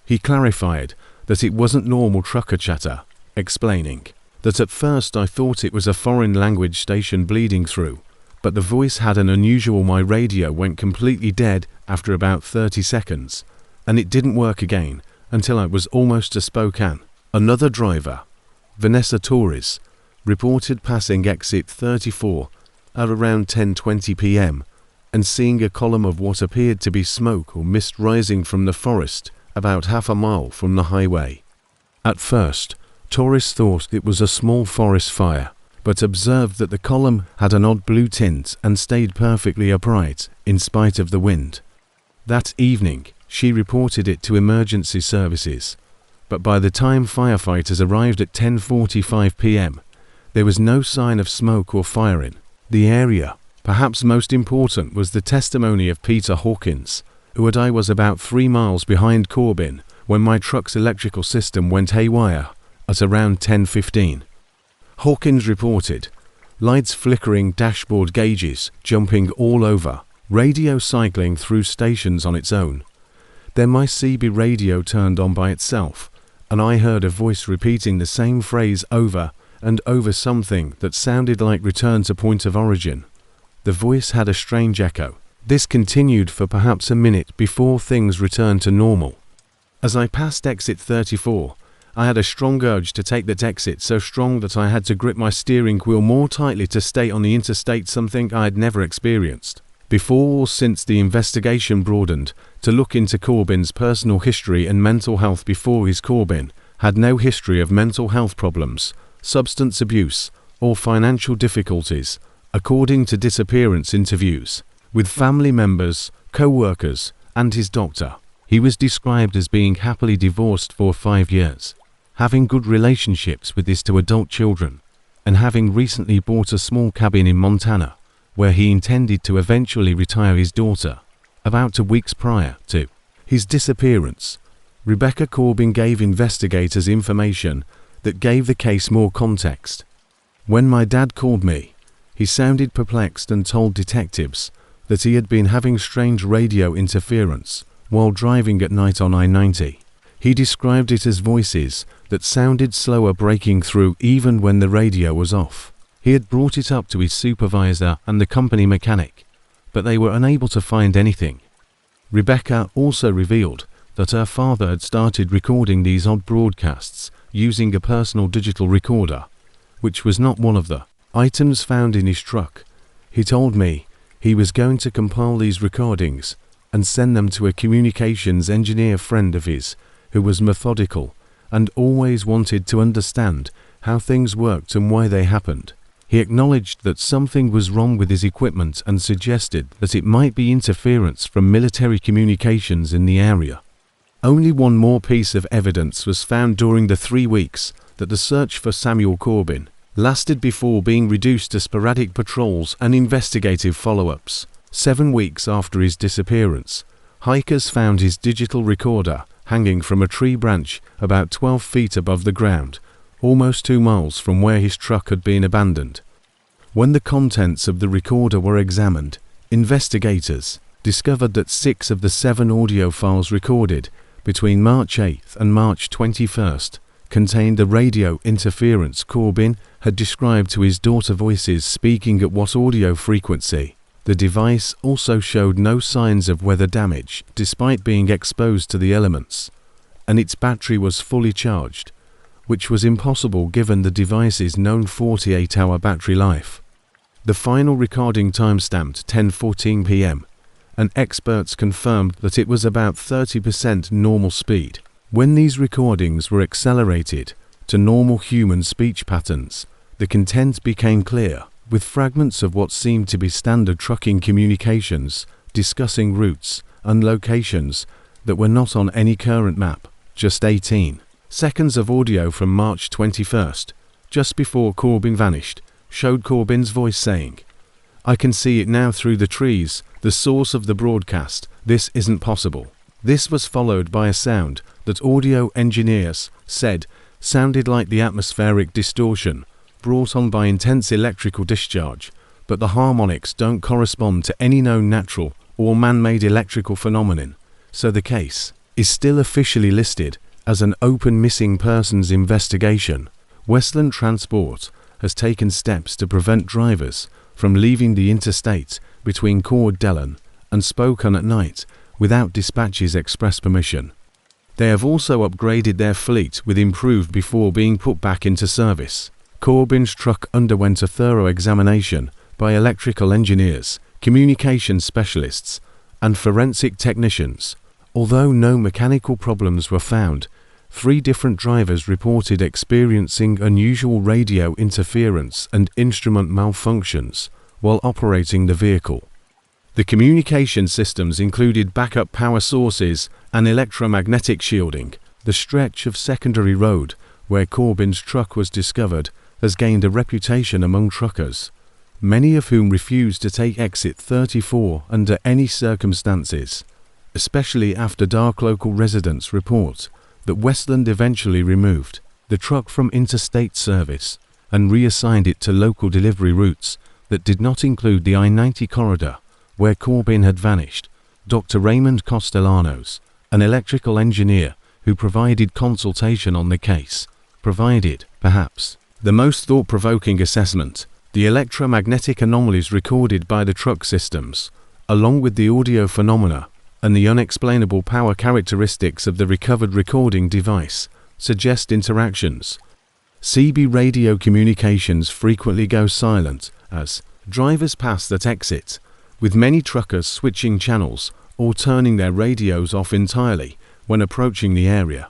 Speaker 1: He clarified that it wasn't normal trucker chatter, explaining that at first I thought it was a foreign language station bleeding through, but the voice had an unusual. My radio went completely dead after about 30 seconds, and it didn't work again until I was almost to Spokane. Another driver, Vanessa Torres, reported passing exit 34 at around 10:20 p.m. and seeing a column of what appeared to be smoke or mist rising from the forest about half a mile from the highway. At first, Torres thought it was a small forest fire, but observed that the column had an odd blue tint and stayed perfectly upright in spite of the wind. That evening, she reported it to emergency services, but by the time firefighters arrived at 10:45 p.m., there was no sign of smoke or firing. The area, perhaps most important, was the testimony of Peter Hawkins, who I was about 3 miles behind Corbin when my truck's electrical system went haywire at around 10:15. Hawkins reported lights flickering, dashboard gauges jumping all over, radio cycling through stations on its own. Then my CB radio turned on by itself, and I heard a voice repeating the same phrase over and over, something that sounded like return to point of origin. The voice had a strange echo. This continued for perhaps a minute before things returned to normal. As I passed exit 34, I had a strong urge to take that exit, so strong that I had to grip my steering wheel more tightly to stay on the interstate, something I had never experienced before or since the investigation broadened to look into Corbin's personal history and mental health. Before his Corbin had no history of mental health problems, substance abuse, or financial difficulties, according to disappearance interviews with family members, co-workers, and his doctor. He was described as being happily divorced for 5 years, having good relationships with his 2 adult children, and having recently bought a small cabin in Montana where he intended to eventually retire his daughter, about 2 weeks prior to his disappearance. Rebecca Corbin gave investigators information that gave the case more context. "When my dad called me, he sounded perplexed and told detectives that he had been having strange radio interference while driving at night on I-90. He described it as voices that sounded slower breaking through even when the radio was off. He had brought it up to his supervisor and the company mechanic, but they were unable to find anything." Rebecca also revealed that her father had started recording these odd broadcasts using a personal digital recorder, which was not one of the items found in his truck. He told me he was going to compile these recordings and send them to a communications engineer friend of his who was methodical and always wanted to understand how things worked and why they happened. He acknowledged that something was wrong with his equipment and suggested that it might be interference from military communications in the area. Only one more piece of evidence was found during the 3 weeks that the search for Samuel Corbin lasted before being reduced to sporadic patrols and investigative follow-ups. 7 weeks after his disappearance, hikers found his digital recorder hanging from a tree branch about 12 feet above the ground, almost 2 miles from where his truck had been abandoned. When the contents of the recorder were examined, investigators discovered that 6 of the 7 audio files recorded between March 8th and March 21st contained the radio interference Corbin had described to his daughter, voices speaking at what audio frequency. The device also showed no signs of weather damage despite being exposed to the elements, and its battery was fully charged, which was impossible given the device's known 48-hour battery life. The final recording time-stamped 10:14 p.m., and experts confirmed that it was about 30% normal speed. When these recordings were accelerated to normal human speech patterns, the content became clear, with fragments of what seemed to be standard trucking communications discussing routes and locations that were not on any current map. Just 18 seconds of audio from March 21st, just before Corbin vanished, showed Corbin's voice saying, "I can see it now through the trees, the source of the broadcast, this isn't possible." This was followed by a sound that audio engineers said sounded like the atmospheric distortion brought on by intense electrical discharge, but the harmonics don't correspond to any known natural or man-made electrical phenomenon, so the case is still officially listed as an open missing persons investigation. Westland Transport has taken steps to prevent drivers from leaving the interstate between Coed Delen and Spokane at night without dispatch's express permission. They have also upgraded their fleet with improved before being put back into service. Corbin's truck underwent a thorough examination by electrical engineers, communication specialists, and forensic technicians. Although no mechanical problems were found, 3 different drivers reported experiencing unusual radio interference and instrument malfunctions while operating the vehicle. The communication systems included backup power sources and electromagnetic shielding. The stretch of secondary road where Corbin's truck was discovered has gained a reputation among truckers, many of whom refuse to take exit 34 under any circumstances, especially after dark. Local residents report that Westland eventually removed the truck from interstate service and reassigned it to local delivery routes that did not include the I-90 corridor where Corbin had vanished. Dr. Raymond Costellanos, an electrical engineer who provided consultation on the case, provided, perhaps, the most thought-provoking assessment: the electromagnetic anomalies recorded by the truck systems, along with the audio phenomena and the unexplainable power characteristics of the recovered recording device, suggest interactions. CB radio communications frequently go silent as drivers pass that exit, with many truckers switching channels or turning their radios off entirely when approaching the area.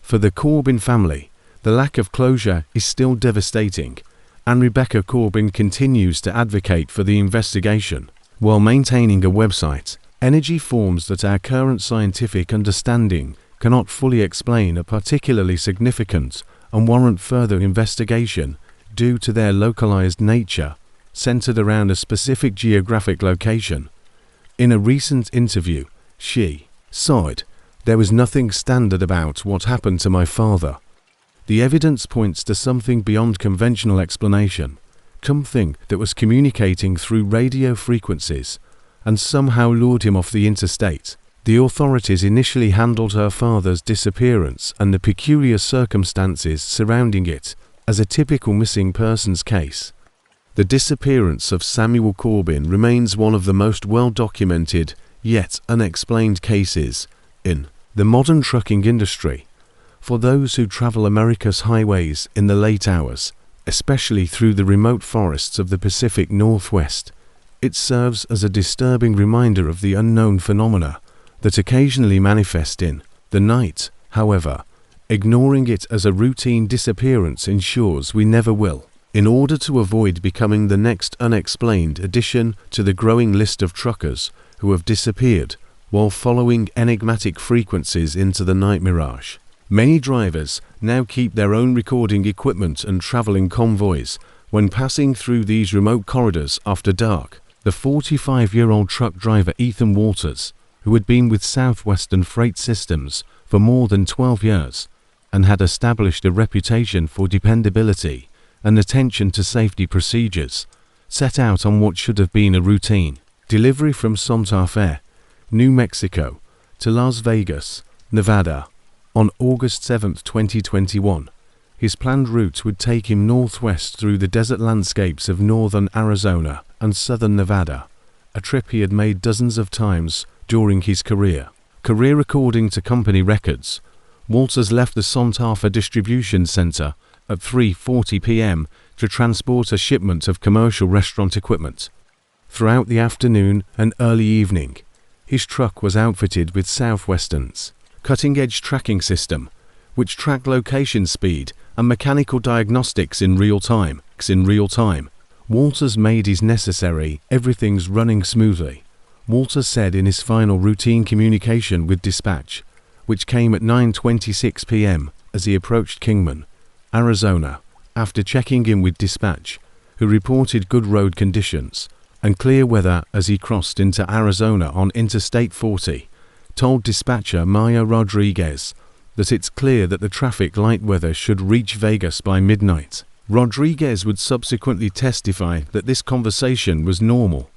Speaker 1: For the Corbin family, the lack of closure is still devastating, and Rebecca Corbin continues to advocate for the investigation. While maintaining a website, energy forms that our current scientific understanding cannot fully explain are particularly significant and warrant further investigation due to their localized nature, centered around a specific geographic location. In a recent interview, she sighed, "There was nothing standard about what happened to my father. The evidence points to something beyond conventional explanation, something that was communicating through radio frequencies and somehow lured him off the interstate." The authorities initially handled her father's disappearance and the peculiar circumstances surrounding it as a typical missing persons case. The disappearance of Samuel Corbin remains one of the most well-documented, yet unexplained cases in the modern trucking industry. For those who travel America's highways in the late hours, especially through the remote forests of the Pacific Northwest, it serves as a disturbing reminder of the unknown phenomena that occasionally manifest in the night. However, ignoring it as a routine disappearance ensures we never will. In order to avoid becoming the next unexplained addition to the growing list of truckers who have disappeared while following enigmatic frequencies into the night mirage, many drivers now keep their own recording equipment and travel in convoys when passing through these remote corridors after dark. The 45-year-old truck driver Ethan Walters, who had been with Southwestern Freight Systems for more than 12 years and had established a reputation for dependability and attention to safety procedures, set out on what should have been a routine delivery from Santa Fe, New Mexico, to Las Vegas, Nevada, on August 7, 2021. His planned route would take him northwest through the desert landscapes of northern Arizona and southern Nevada, a trip he had made dozens of times during his career. According to company records, Walters left the Santa Fe distribution center at 3:40 p.m. to transport a shipment of commercial restaurant equipment. Throughout the afternoon and early evening, his truck was outfitted with Southwestern's cutting-edge tracking system, which tracked location speed and mechanical diagnostics in real time. Walters made his necessary, "Everything's running smoothly," Walters said in his final routine communication with dispatch, which came at 9:26 p.m. as he approached Kingman, Arizona, after checking in with dispatch, who reported good road conditions and clear weather as he crossed into Arizona on Interstate 40, told dispatcher Maya Rodriguez that it's clear that the traffic light weather should reach Vegas by midnight. Rodriguez would subsequently testify that this conversation was normal,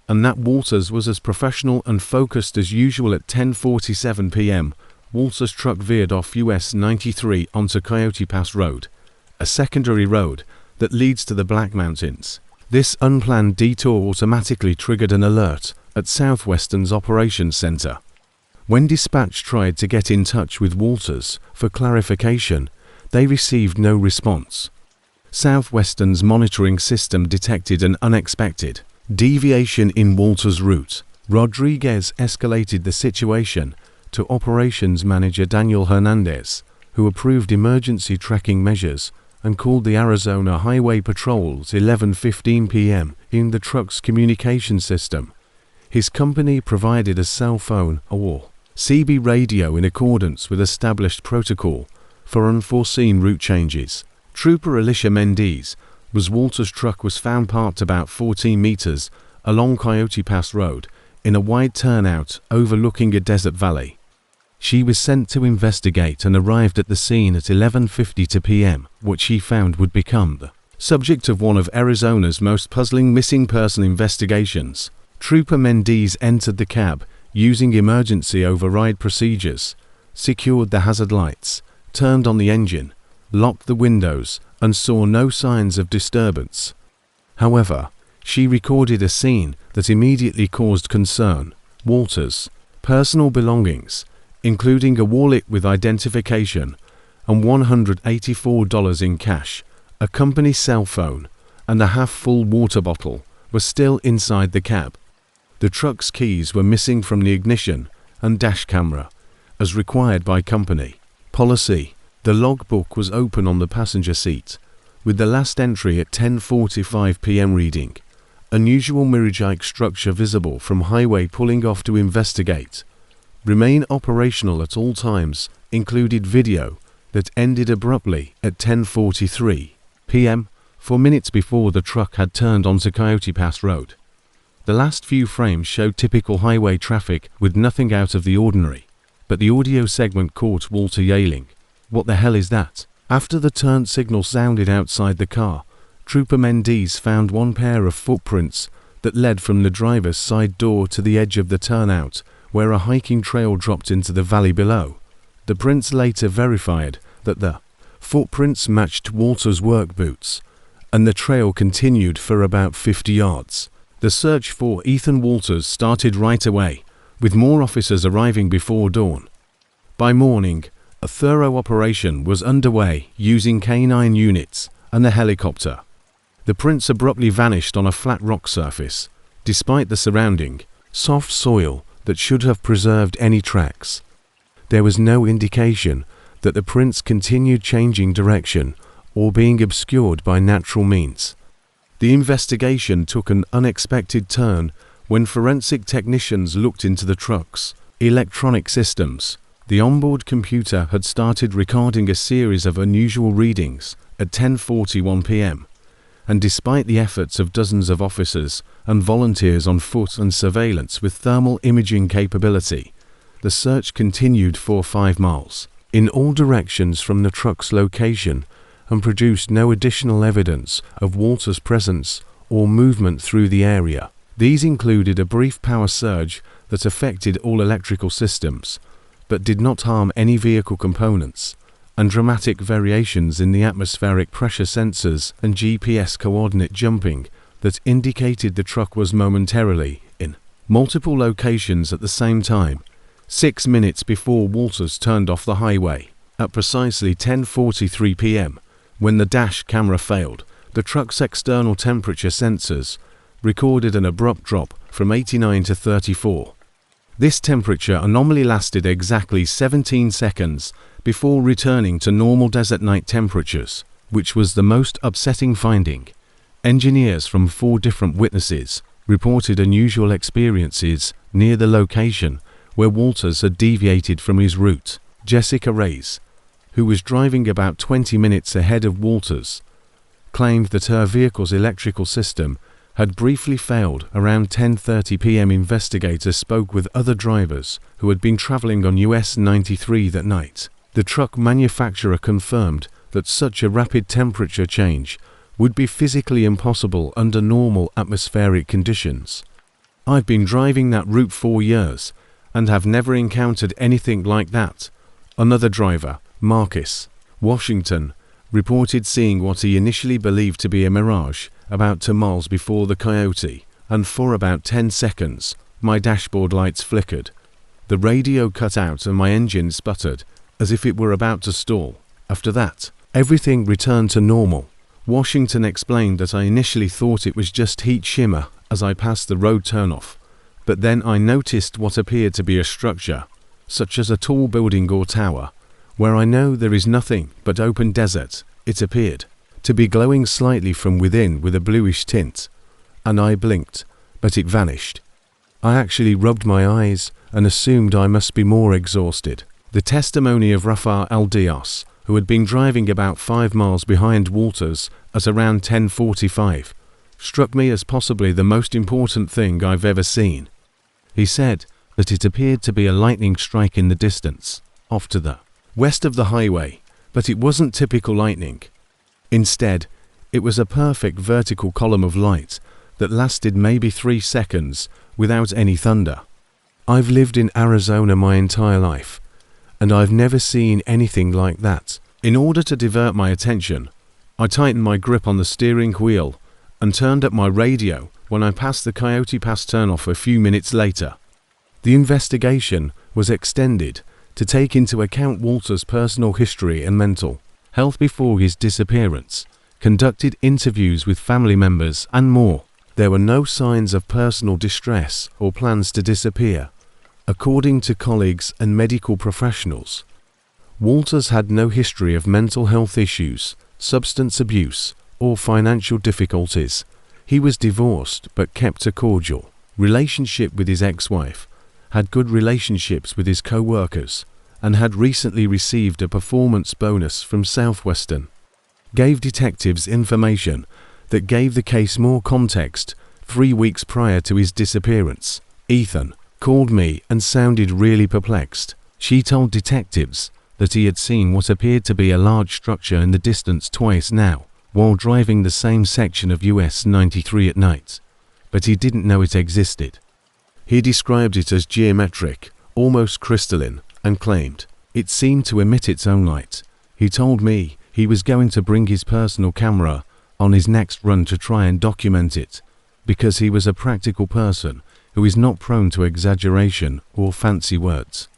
Speaker 1: and that Walters was as professional and focused as usual. At 10:47 p.m., Walters' truck veered off US 93 onto Coyote Pass Road, a secondary road that leads to the Black Mountains. This unplanned detour automatically triggered an alert at Southwestern's operations center. When dispatch tried to get in touch with Walters for clarification, they received no response. Southwestern's monitoring system detected an unexpected deviation in Walters' route. Rodriguez escalated the situation to operations manager Daniel Hernandez, who approved emergency tracking measures and called the Arizona Highway Patrol's 11:15 p.m. in the truck's communication system. His company provided a cell phone or CB radio in accordance with established protocol for unforeseen route changes. Trooper Alicia Mendez Walters' truck was found parked about 14 meters along Coyote Pass Road in a wide turnout overlooking a desert valley. She was sent to investigate and arrived at the scene at 11:52 p.m. What she found would become the subject of one of Arizona's most puzzling missing person investigations. Trooper Mendez entered the cab using emergency override procedures, secured the hazard lights, turned on the engine, locked the windows, and saw no signs of disturbance. However, she recorded a scene that immediately caused concern. Walters' personal belongings, including a wallet with identification and $184 in cash, a company cell phone, and a half-full water bottle, were still inside the cab. The truck's keys were missing from the ignition and dash camera, as required by company policy. The logbook was open on the passenger seat, with the last entry at 10:45 p.m. reading, "Unusual mirage-like structure visible from highway pulling off to investigate. Remain operational at all times," included video that ended abruptly at 10:43 p.m., for minutes before the truck had turned onto Coyote Pass Road. The last few frames showed typical highway traffic with nothing out of the ordinary, but the audio segment caught Walter yelling, "What the hell is that?" After the turn signal sounded outside the car, Trooper Mendes found one pair of footprints that led from the driver's side door to the edge of the turnout, where a hiking trail dropped into the valley below. The prints later verified that the footprints matched Walter's work boots, and the trail continued for about 50 yards. The search for Ethan Walters started right away, with more officers arriving before dawn. By morning, a thorough operation was underway using canine units and a helicopter. The prints abruptly vanished on a flat rock surface, despite the surrounding soft soil that should have preserved any tracks. There was no indication that the prints continued changing direction or being obscured by natural means. The investigation took an unexpected turn when forensic technicians looked into the truck's electronic systems. The onboard computer had started recording a series of unusual readings at 10:41 p.m., and despite the efforts of dozens of officers and volunteers on foot and surveillance with thermal imaging capability, the search continued for 5 miles in all directions from the truck's location and produced no additional evidence of Walter's presence or movement through the area. These included a brief power surge that affected all electrical systems, but did not harm any vehicle components, and dramatic variations in the atmospheric pressure sensors and GPS coordinate jumping that indicated the truck was momentarily in multiple locations at the same time, 6 minutes before Walters turned off the highway. At precisely 10:43 p.m., when the dash camera failed, the truck's external temperature sensors recorded an abrupt drop from 89 to 34. This temperature anomaly lasted exactly 17 seconds before returning to normal desert night temperatures, which was the most upsetting finding. Engineers from 4 different witnesses reported unusual experiences near the location where Walters had deviated from his route. Jessica Reyes, who was driving about 20 minutes ahead of Walters, claimed that her vehicle's electrical system had briefly failed around 10:30 p.m. Investigators spoke with other drivers who had been traveling on US 93 that night. The truck manufacturer confirmed that such a rapid temperature change would be physically impossible under normal atmospheric conditions. "I've been driving that route 4 years and have never encountered anything like that," another driver, Marcus Washington, reported seeing what he initially believed to be a mirage about 2 miles before the Coyote, and for about 10 seconds, my dashboard lights flickered. The radio cut out and my engine sputtered, as if it were about to stall. After that, everything returned to normal. Washington explained that I initially thought it was just heat shimmer as I passed the road turnoff, but then I noticed what appeared to be a structure, such as a tall building or tower, where I know there is nothing but open desert. It appeared to be glowing slightly from within with a bluish tint, and I blinked, but it vanished. I actually rubbed my eyes and assumed I must be more exhausted. The testimony of Rafael Aldios, who had been driving about 5 miles behind Walters at around 10:45, struck me as possibly the most important thing I've ever seen. He said that it appeared to be a lightning strike in the distance, off to the west of the highway, but it wasn't typical lightning. Instead, it was a perfect vertical column of light that lasted maybe 3 seconds without any thunder. I've lived in Arizona my entire life, and I've never seen anything like that. In order to divert my attention, I tightened my grip on the steering wheel and turned up my radio when I passed the Coyote Pass turnoff a few minutes later. The investigation was extended to take into account Walter's personal history and mental health before his disappearance, conducted interviews with family members, and more. There were no signs of personal distress or plans to disappear, according to colleagues and medical professionals. Walters had no history of mental health issues, substance abuse, or financial difficulties. He was divorced but kept a cordial relationship with his ex-wife, had good relationships with his co-workers, and had recently received a performance bonus from Southwestern. gave detectives information that gave the case more context. 3 weeks prior to his disappearance, Ethan called me and sounded really perplexed. She told detectives that he had seen what appeared to be a large structure in the distance twice now, while driving the same section of US 93 at night, but he didn't know it existed. He described it as geometric, almost crystalline, and claimed it seemed to emit its own light. He told me he was going to bring his personal camera on his next run to try and document it, because he was a practical person who is not prone to exaggeration or fancy words.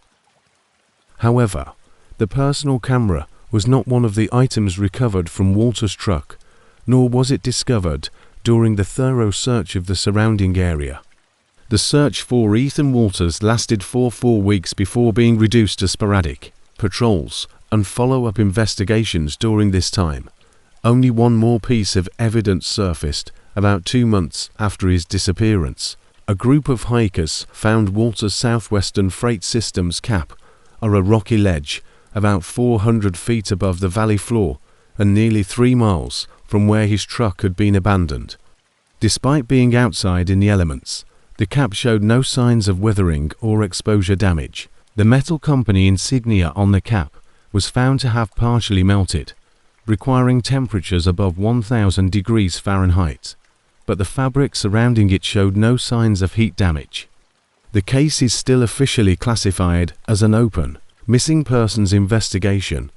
Speaker 1: However, the personal camera was not one of the items recovered from Walter's truck, nor was it discovered during the thorough search of the surrounding area. The search for Ethan Walters lasted for 4 weeks before being reduced to sporadic patrols and follow-up investigations during this time. Only one more piece of evidence surfaced about 2 months after his disappearance. A group of hikers found Walter's southwestern freight system's cap on a rocky ledge about 400 feet above the valley floor and nearly 3 miles from where his truck had been abandoned. Despite being outside in the elements, the cap showed no signs of weathering or exposure damage. The metal company insignia on the cap was found to have partially melted, requiring temperatures above 1000 degrees Fahrenheit, but the fabric surrounding it showed no signs of heat damage. The case is still officially classified as an open missing persons investigation,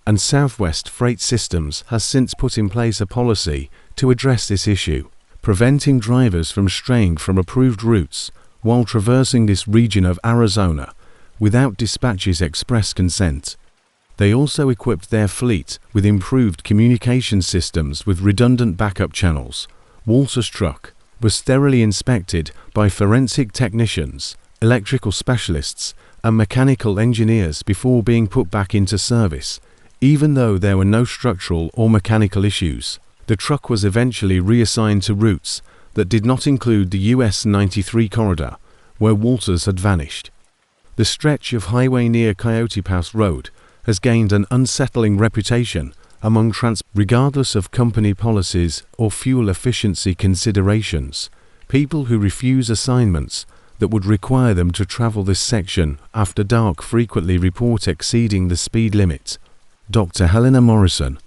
Speaker 1: and Southwest Freight Systems has since put in place a policy to address this issue, preventing drivers from straying from approved routes while traversing this region of Arizona without dispatcher's express consent. They also equipped their fleet with improved communication systems with redundant backup channels. Walter's truck was thoroughly inspected by forensic technicians, electrical specialists, and mechanical engineers before being put back into service. Even though there were no structural or mechanical issues, the truck was eventually reassigned to routes that did not include the US 93 corridor, where Walters had vanished. The stretch of highway near Coyote Pass Road has gained an unsettling reputation among regardless of company policies or fuel efficiency considerations. People who refuse assignments that would require them to travel this section after dark frequently report exceeding the speed limit. Dr. Helena Morrison,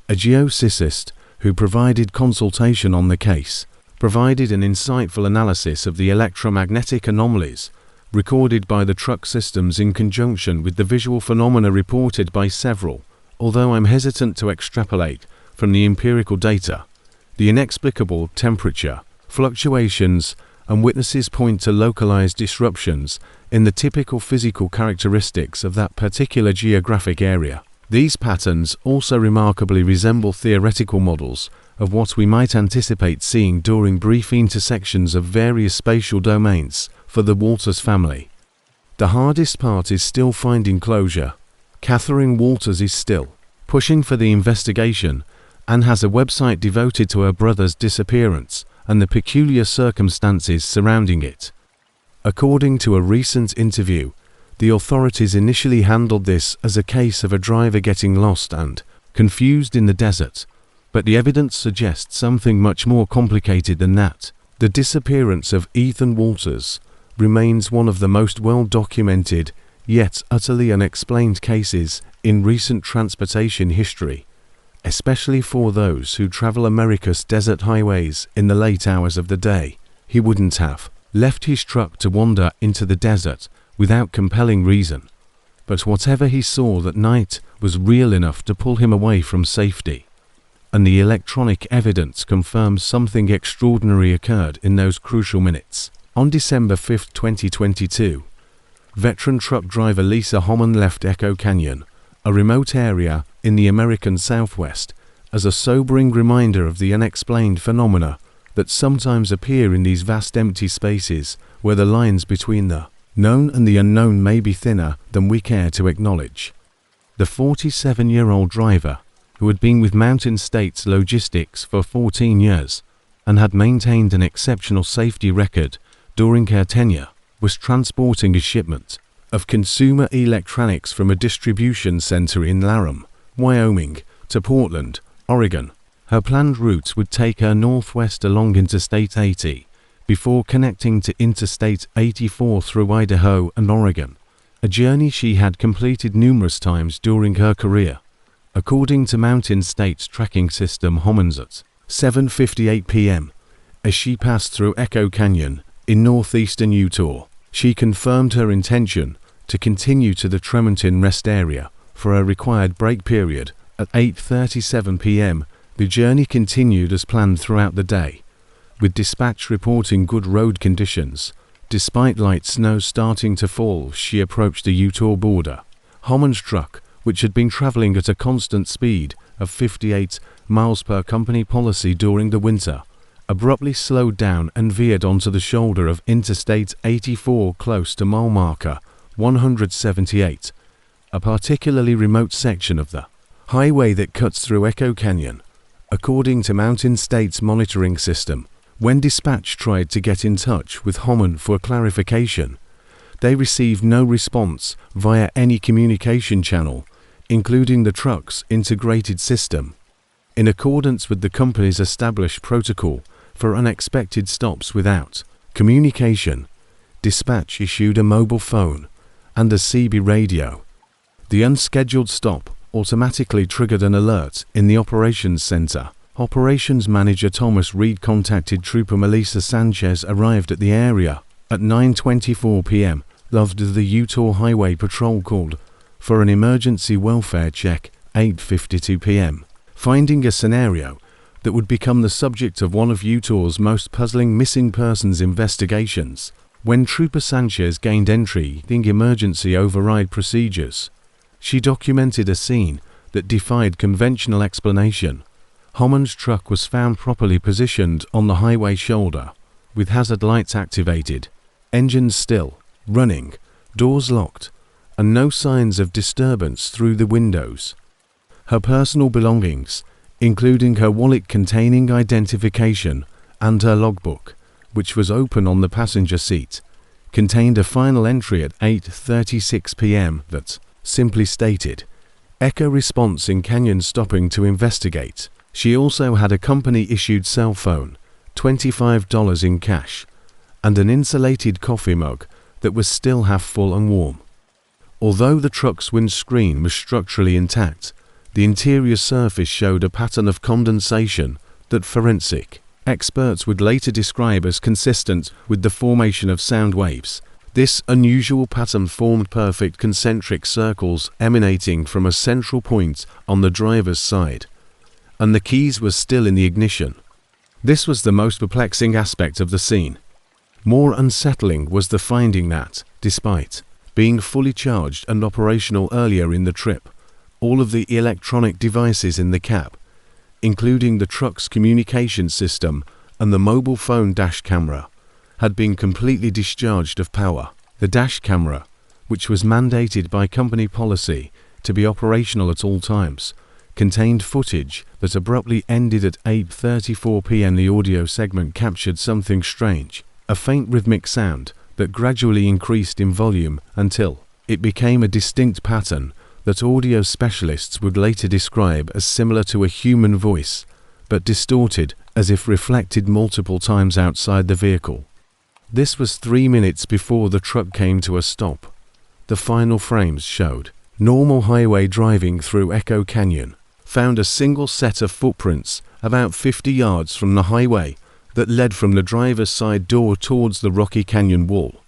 Speaker 1: a geophysicist who provided consultation on the case, provided an insightful analysis of the electromagnetic anomalies recorded by the truck systems in conjunction with the visual phenomena reported by several, although I'm hesitant to extrapolate from the empirical data. The inexplicable temperature fluctuations and witnesses point to localized disruptions in the typical physical characteristics of that particular geographic area. These patterns also remarkably resemble theoretical models of what we might anticipate seeing during brief intersections of various spatial domains for the Walters family. The hardest part is still finding closure. Catherine Walters is still pushing for the investigation and has a website devoted to her brother's disappearance and the peculiar circumstances surrounding it. According to a recent interview, the authorities initially handled this as a case of a driver getting lost and confused in the desert, but the evidence suggests something much more complicated than that. The disappearance of Ethan Walters remains one of the most well-documented, yet utterly unexplained cases in recent transportation history, especially for those who travel America's desert highways in the late hours of the day. He wouldn't have left his truck to wander into the desert without compelling reason, but whatever he saw that night was real enough to pull him away from safety, and the electronic evidence confirms something extraordinary occurred in those crucial minutes. On December 5, 2022, veteran truck driver Lisa Homan left Echo Canyon, a remote area in the American Southwest, as a sobering reminder of the unexplained phenomena that sometimes appear in these vast empty spaces where the lines between the known and the unknown may be thinner than we care to acknowledge. The 47-year-old driver, who had been with Mountain States Logistics for 14 years and had maintained an exceptional safety record during her tenure, was transporting a shipment of consumer electronics from a distribution center in Laram, Wyoming, to Portland Oregon. Her planned route would take her northwest along Interstate 80, before connecting to Interstate 84 through Idaho and Oregon, a journey she had completed numerous times during her career. According to Mountain State's tracking system Homans at 7:58 p.m., as she passed through Echo Canyon in northeastern Utah, she confirmed her intention to continue to the Tremontin Rest Area for a required break period. At 8:37 p.m., the journey continued as planned throughout the day, with dispatch reporting good road conditions. Despite light snow starting to fall, she approached the Utah border. Homan's truck, which had been traveling at a constant speed of 58 miles per company policy during the winter, abruptly slowed down and veered onto the shoulder of Interstate 84 close to mile marker 178, a particularly remote section of the highway that cuts through Echo Canyon. According to Mountain State's monitoring system, when dispatch tried to get in touch with Homan for clarification, they received no response via any communication channel, including the truck's integrated system. In accordance with the company's established protocol for unexpected stops without communication, dispatch issued a mobile phone and a CB radio. The unscheduled stop automatically triggered an alert in the operations center. Operations manager Thomas Reed contacted Trooper Melissa Sanchez arrived at the area at 9:24 p.m. After the Utah Highway Patrol called for an emergency welfare check 8:52 p.m., finding a scenario that would become the subject of one of Utah's most puzzling missing persons investigations. When Trooper Sanchez gained entry in emergency override procedures, she documented a scene that defied conventional explanation. Homan's truck was found properly positioned on the highway shoulder, with hazard lights activated, engines still running, doors locked, and no signs of disturbance through the windows. Her personal belongings, including her wallet containing identification and her logbook, which was open on the passenger seat, contained a final entry at 8:36 p.m. that simply stated, "Echo response in Canyon stopping to investigate." She also had a company-issued cell phone, $25 in cash, and an insulated coffee mug that was still half full and warm. Although the truck's windscreen was structurally intact, the interior surface showed a pattern of condensation that forensic experts would later describe as consistent with the formation of sound waves. This unusual pattern formed perfect concentric circles emanating from a central point on the driver's side, and the keys were still in the ignition. This was the most perplexing aspect of the scene. More unsettling was the finding that, despite being fully charged and operational earlier in the trip, all of the electronic devices in the cab, including the truck's communication system and the mobile phone dash camera, had been completely discharged of power. The dash camera, which was mandated by company policy to be operational at all times, contained footage that abruptly ended at 8:34 p.m. The audio segment captured something strange, a faint rhythmic sound that gradually increased in volume until it became a distinct pattern that audio specialists would later describe as similar to a human voice, but distorted as if reflected multiple times outside the vehicle. This was 3 minutes before the truck came to a stop. The final frames showed normal highway driving through Echo Canyon, found a single set of footprints about 50 yards from the highway that led from the driver's side door towards the Rocky Canyon wall.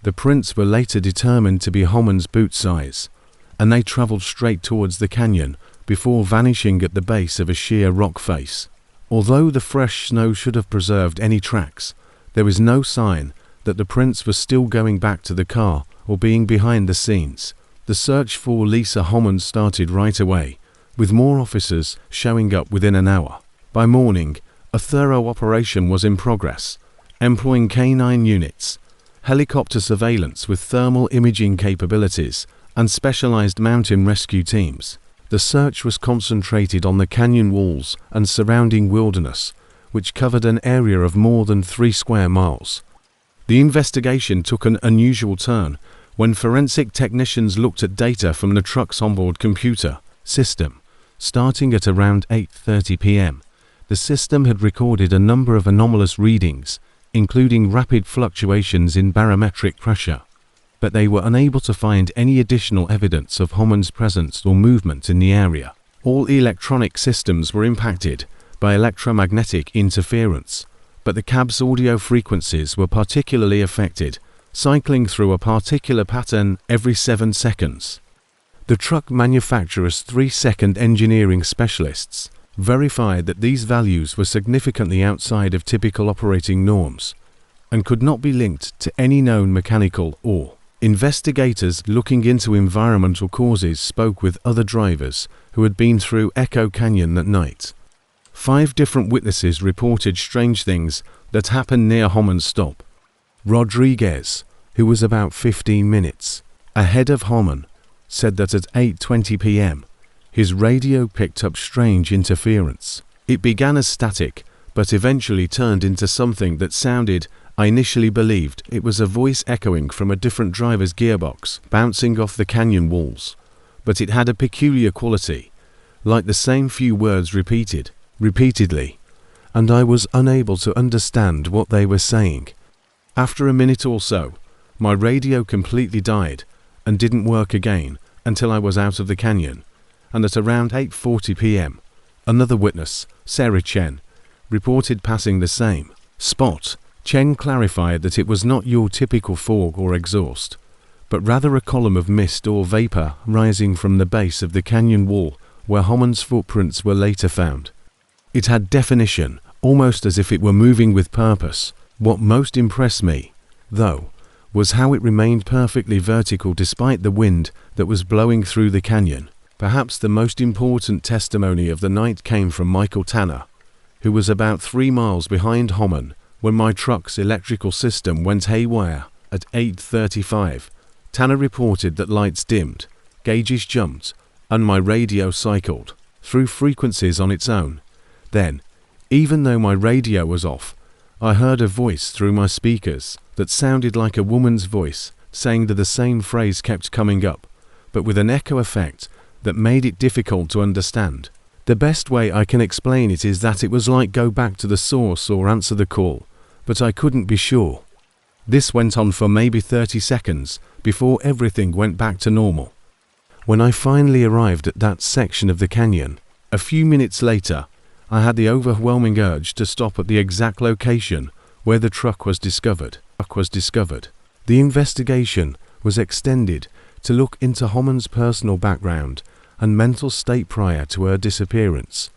Speaker 1: The prints were later determined to be Homan's boot size, and they traveled straight towards the canyon before vanishing at the base of a sheer rock face. Although the fresh snow should have preserved any tracks, there was no sign that the prints were still going back to the car or being behind the scenes. The search for Lisa Homan started right away, with more officers showing up within an hour. By morning, a thorough operation was in progress, employing K-9 units, helicopter surveillance with thermal imaging capabilities, and specialized mountain rescue teams. The search was concentrated on the canyon walls and surrounding wilderness, which covered an area of more than 3 square miles. The investigation took an unusual turn when forensic technicians looked at data from the truck's onboard computer system. starting at around 8:30 p.m. The system had recorded a number of anomalous readings, including rapid fluctuations in barometric pressure, but they were unable to find any additional evidence of Hammond's presence or movement in the area. All electronic systems were impacted by electromagnetic interference, but the cab's audio frequencies were particularly affected, cycling through a particular pattern every 7 seconds. The truck manufacturer's 3-second engineering specialists verified that these values were significantly outside of typical operating norms and could not be linked to any known mechanical or. Investigators looking into environmental causes spoke with other drivers who had been through Echo Canyon that night. 5 different witnesses reported strange things that happened near Hammond's stop. Rodriguez, who was about 15 minutes ahead of Hammond, said that at 8:20 p.m. his radio picked up strange interference. It began as static, but eventually turned into something that sounded, I initially believed it was a voice echoing from a different driver's gearbox, bouncing off the canyon walls. But it had a peculiar quality, like the same few words repeatedly, and I was unable to understand what they were saying. After a minute or so, my radio completely died and didn't work again until I was out of the canyon, and at around 8:40 p.m., another witness, Sarah Chen, reported passing the same spot. Chen clarified that it was not your typical fog or exhaust, but rather a column of mist or vapor rising from the base of the canyon wall where Hammond's footprints were later found. It had definition, almost as if it were moving with purpose. What most impressed me, though, was how it remained perfectly vertical despite the wind that was blowing through the canyon. Perhaps the most important testimony of the night came from Michael Tanner, who was about 3 miles behind Hammond when my truck's electrical system went haywire at 8:35. Tanner reported that lights dimmed, gauges jumped, and my radio cycled through frequencies on its own. Then, even though my radio was off, I heard a voice through my speakers that sounded like a woman's voice, saying that the same phrase kept coming up, but with an echo effect that made it difficult to understand. The best way I can explain it is that it was like go back to the source or answer the call, but I couldn't be sure. This went on for maybe 30 seconds before everything went back to normal. When I finally arrived at that section of the canyon, a few minutes later, I had the overwhelming urge to stop at the exact location where the truck was discovered. The investigation was extended to look into Hammond's personal background and mental state prior to her disappearance.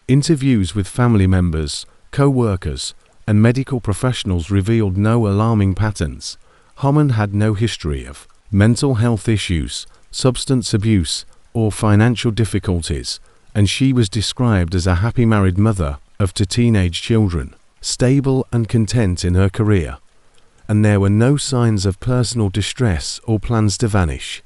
Speaker 1: Interviews with family members, co-workers, and medical professionals revealed no alarming patterns. Hammond had no history of mental health issues, substance abuse, or financial difficulties, and she was described as a happy married mother of 2 teenage children, stable and content in her career, and there were no signs of personal distress or plans to vanish.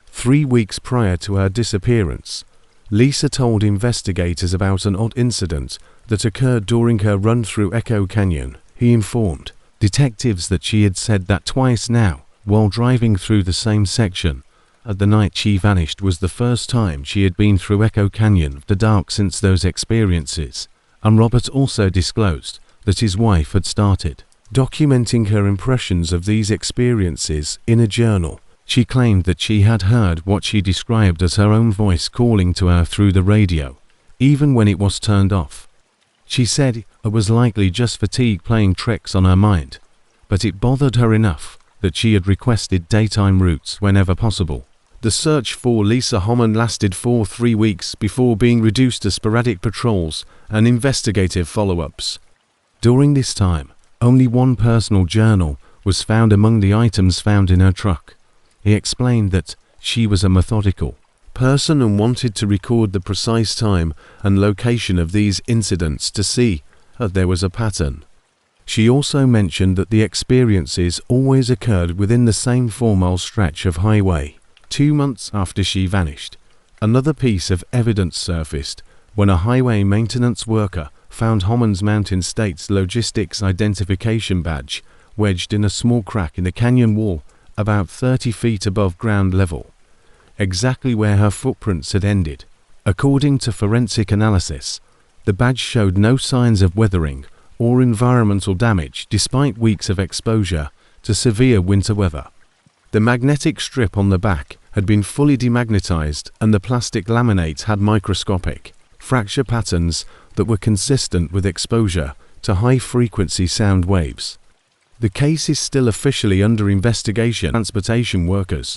Speaker 1: 3 weeks prior to her disappearance, Lisa told investigators about an odd incident that occurred during her run through Echo Canyon. He informed detectives that she had said that twice now, while driving through the same section. The night she vanished was the first time she had been through Echo Canyon after dark since those experiences, and Robert also disclosed that his wife had started documenting her impressions of these experiences in a journal. She claimed that she had heard what she described as her own voice calling to her through the radio, even when it was turned off. She said it was likely just fatigue playing tricks on her mind, but it bothered her enough that she had requested daytime routes whenever possible. The search for Lisa Hammond lasted for 3 weeks before being reduced to sporadic patrols and investigative follow-ups. During this time, only one personal journal was found among the items found in her truck. He explained that she was a methodical person and wanted to record the precise time and location of these incidents to see if there was a pattern. She also mentioned that the experiences always occurred within the same 4-mile stretch of highway. 2 months after she vanished, another piece of evidence surfaced when a highway maintenance worker found Hammond's Mountain States Logistics Identification Badge wedged in a small crack in the canyon wall about 30 feet above ground level, exactly where her footprints had ended. According to forensic analysis, the badge showed no signs of weathering or environmental damage despite weeks of exposure to severe winter weather. The magnetic strip on the back had been fully demagnetized and the plastic laminates had microscopic fracture patterns that were consistent with exposure to high-frequency sound waves. The case is still officially under investigation. Transportation workers